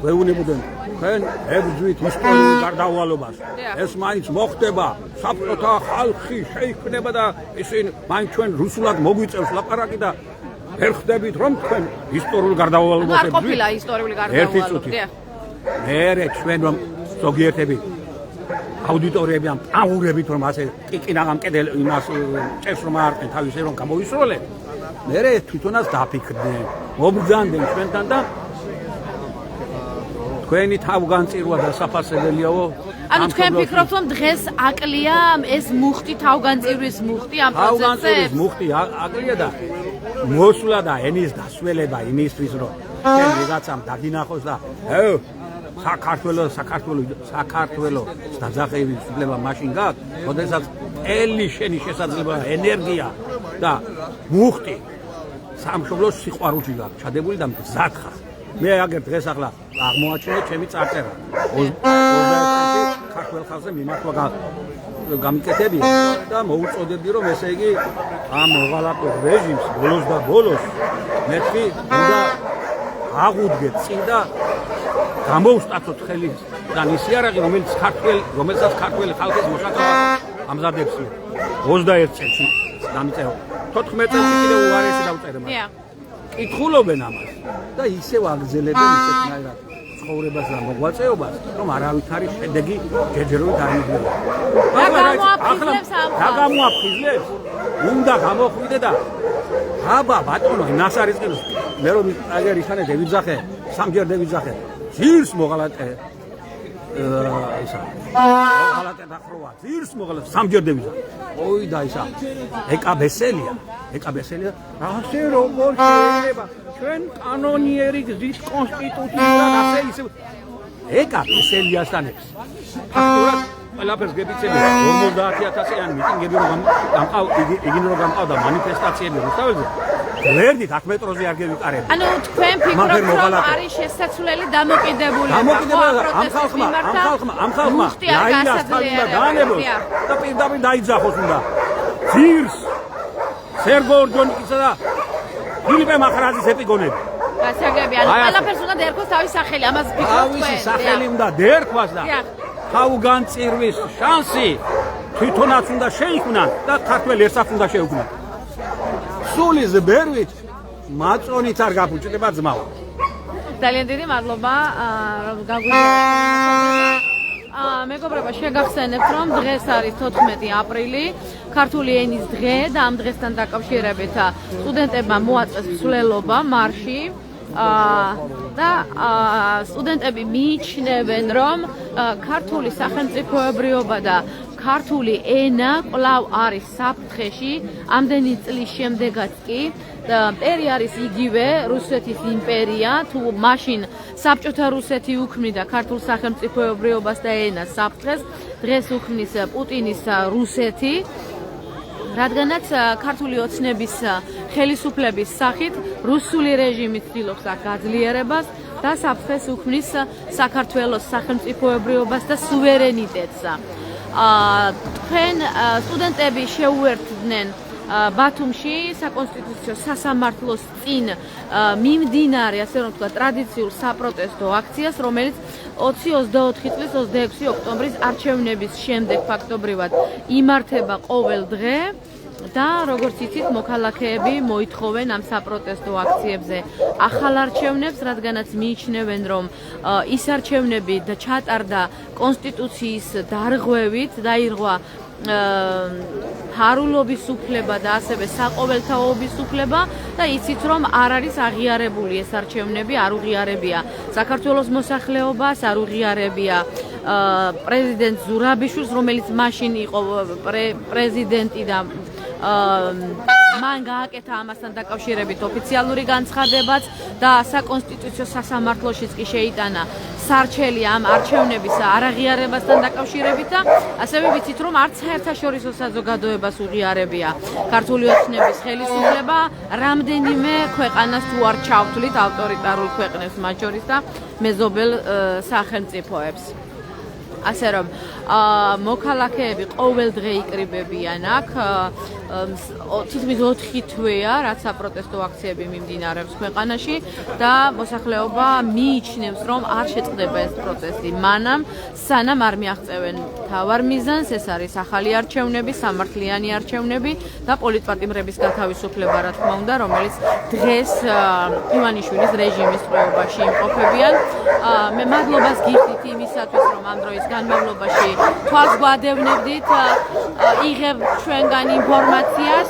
ვეუბნებოდნენ თქვენ ებრძვით ისტორიულ გარდაუვალობას. ეს მაინც მოხდება საბჭოთა ხალხი შეიქმნება და ისინი მაინც ჩვენ რუსულად მოგვიწევს ლაპარაკი და ვერ ხდებით რომ თქვენ ისტორიულ გარდაუვალებას ებრძვით. არ ყოფილა ისტორიული გარდაუვალება. მერე ჩვენ რომ ზოგიერთები აუდიტორიები ამ აღურებით რომ ასე კიკინაღამ კედელ იმას წერს რომ აარტენ თავის რომ გამოისროლენ. მერე თვითონაც დაფიქრდნენ, მობრძანდნენ ჩვენთან და თქვენი თავგანწირვა დასაფასებელიაო. ანუ თქვენ ფიქრობთ რომ დღეს აკლია ეს მუხტი თავგანწირვის მუხტი ამ პროცესზე? თავგანწირვის მუხტი აკლია და მოსვლა და ენის დასველება იმისთვის რომ ჩვენ ვიღაცამ დაგინახოს და საქართველოს დაძახევის უფლება მაშინ გაქვს, როდესაც ელი შენი შესაძლებლობა ენერგია და მუხტი სამშობლოს სიყვარულში გაქვს ჩადებული და მზად ხარ. მე აგერ დღეს ახლა აღმოაჩინე ჩემი წარწერა 21 ქართველ ხალხზე მიმართვა გამიკეთებია და მოუწოდებდი რომ ესე იგი ამ მოღალატე რეჟიმს ბოლოს და ბოლოს მეთქი უნდა აღუდგეთ წინ და გამოვსტაცოთ ხელის და ის იარაღი რომელსაც ქართველი ხალხის მოსახლეობა ამზადებს 21 წელში დამიწერო 14 წელში კიდევ უარესი დავწერე მაგრამ კითხულობენ ამას და ისევ აგზელებენ ისეთნაირად ცხოვრებას და მოღვაწეობას, რომ არავითარი შედეგი ჯერჯერობით არ მიგდება. ახლა გამოაფხიზლებს? უნდა გამოხვიდე და აბა ბატონო, ნას არის ყილოს. მე რომ აგერ ისანე დევიძახე, სამჯერ დევიძახე. ძირს მოღალატე ისა. მოღალატე დახროა, ძირს მოღალატე სამჯერ დევიძახე. ოი და ისა. ეკაბესელია, ასე როგორ შეიძლება ჩვენ კანონიერი გზით კონსტიტუციიდან ასე ისე ეკაბესელიასთანებს. ფაქტურად ყველაფერს გებიცები 50,000-იანი მიტინგები რომ გამყავდა მანიფესტაციები რუსთაველზე. ვერდით 10 მეტროზე არ გევიყარები. ანუ თქვენ ფიქრობთ რომ არის შესაძლებელი დამოკიდებულება ამ ხალხმა რაიას თალიდა დაანებოს და პირდაპირ დაიძახოს უნდა. ძირს სერგო ორჯონიკისა და ფილიპე მახრაძის ეპიგონები. გასაგები, ანუ ყველაფერს უნდა დაერქვას თავის სახელი, ამას ფიქრობთ თქვენ? თავისი სახელი უნდა დაერქვას და თავგანწირვის შანსი თვითონაც უნდა შეიქმნან და ქართველ ერთად უნდა შეუქმნან. სული ზბერვით მაწონით არ გაფუჭდება ძმაო. ძალიან დიდი მადლობა რომ გაგვიწერეთ. მეგობრებო, შეგახსენებთ რომ დღეს არის 14 აპრილი, ქართული ენის დღე და ამ დღესთან დაკავშირებით სტუდენტებმა მოაწეს მსვლელობა მარში და სტუდენტები მიიჩნევენ რომ ქართული სახელმწიფოებრიობა და ქართული ენა კვლავ არის საფრთხეში, ამდენი წლის შემდეგაც კი მტერი არის იგივე რუსეთის იმპერია, თუ მაშინ საბჭოთა რუსეთი უქმნიდა ქართულ სახელმწიფოებრიობას და ენას საფრთხეს, დღეს უქმნის პუტინის რუსეთი, რადგანაც ქართული ოცნების ხელისუფლების სახით რუსული რეჟიმი ცდილობს აქ გაძლიერებას და საფრთხეს უქმნის საქართველოს სახელმწიფოებრიობას და სუვერენიტეტს. თქვენ სტუდენტები შეუერთდნენ ბათუმში საკონსტიტუციო სასამართლოს წინ მიმდინარე, ასე რომ ვთქვა, ტრადიციულ საპროტესტო აქციას, რომელიც 20-24 წლის 26 ოქტომბრის არჩევნების შემდეგ ფაქტობრივად იმართება ყოველ დღე და როგორც იცით, მოქალაქეები მოითხოვენ ამ საპროტესტო აქციებზე ახალ არჩევნებს, რადგანაც მიიჩნევენ, რომ ის არჩევნები ჩატარდა კონსტიტუციის დარღვევით, დაირღვა ფარულობის უფლება და ასევე საყოველთაობის უფლება და იცით, რომ არ არის აღიარებული ეს არჩევნები, არ უღიარებია საქართველოს მოსახლეობას, არ უღიარებია პრეზიდენტ ზურაბიშვილს, რომელიც მაშინ იყო პრეზიდენტი და მან გააკეთა ამასთან დაკავშირებით ოფიციალური განცხადებაც და საკონსტიტუციო სასამართლოშიც კი შეიტანა სარჩელი ამ არჩევნების არაღიარებასთან დაკავშირებით და ასევე ვიცით, რომ არც საერთაშორისო საზოგადოებას უღიარებია ქართული ოცნების ხელისუფლება, რამდენიმე ქვეყანას თუ არ ჩავთვლით ავტორიტარულ ქვეყნებს, მათ შორის და მეზობელ სახელმწიფოებს. ასე რომ მოქალაქეები ყოველ დღე იკრიბებიან აქ, თითქმის 4 თვეა, რაც საპროტესტო აქციები მიმდინარეობს ქვეყანაში და მოსახლეობა მიიჩნევს, რომ არ შეწყდება ეს პროცესი მანამ, სანამ არ მიაღწევენ მთავარ მიზანს, ეს არის ახალი არჩევნები, სამართლიანი არჩევნები და პოლიტპატიმრების გათავისუფლება, რა თქმა უნდა, რომელიც დღეს ივანიშვილის რეჟიმის წყობაში იმყოფებიან. მე მადლობას გიხდით იმისათვის, რომ ამ დროის განმავლობაში თვალს გვადევნებდით, იღებ ჩვენგან ინფორმაციას,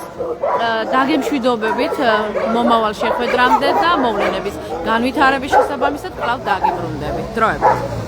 დაგემშვიდობებით მომავალ შეხვედრამდე და მოვლენების განვითარების შესაბამისად კვლავ დაგიბრუნდებით. დროებით.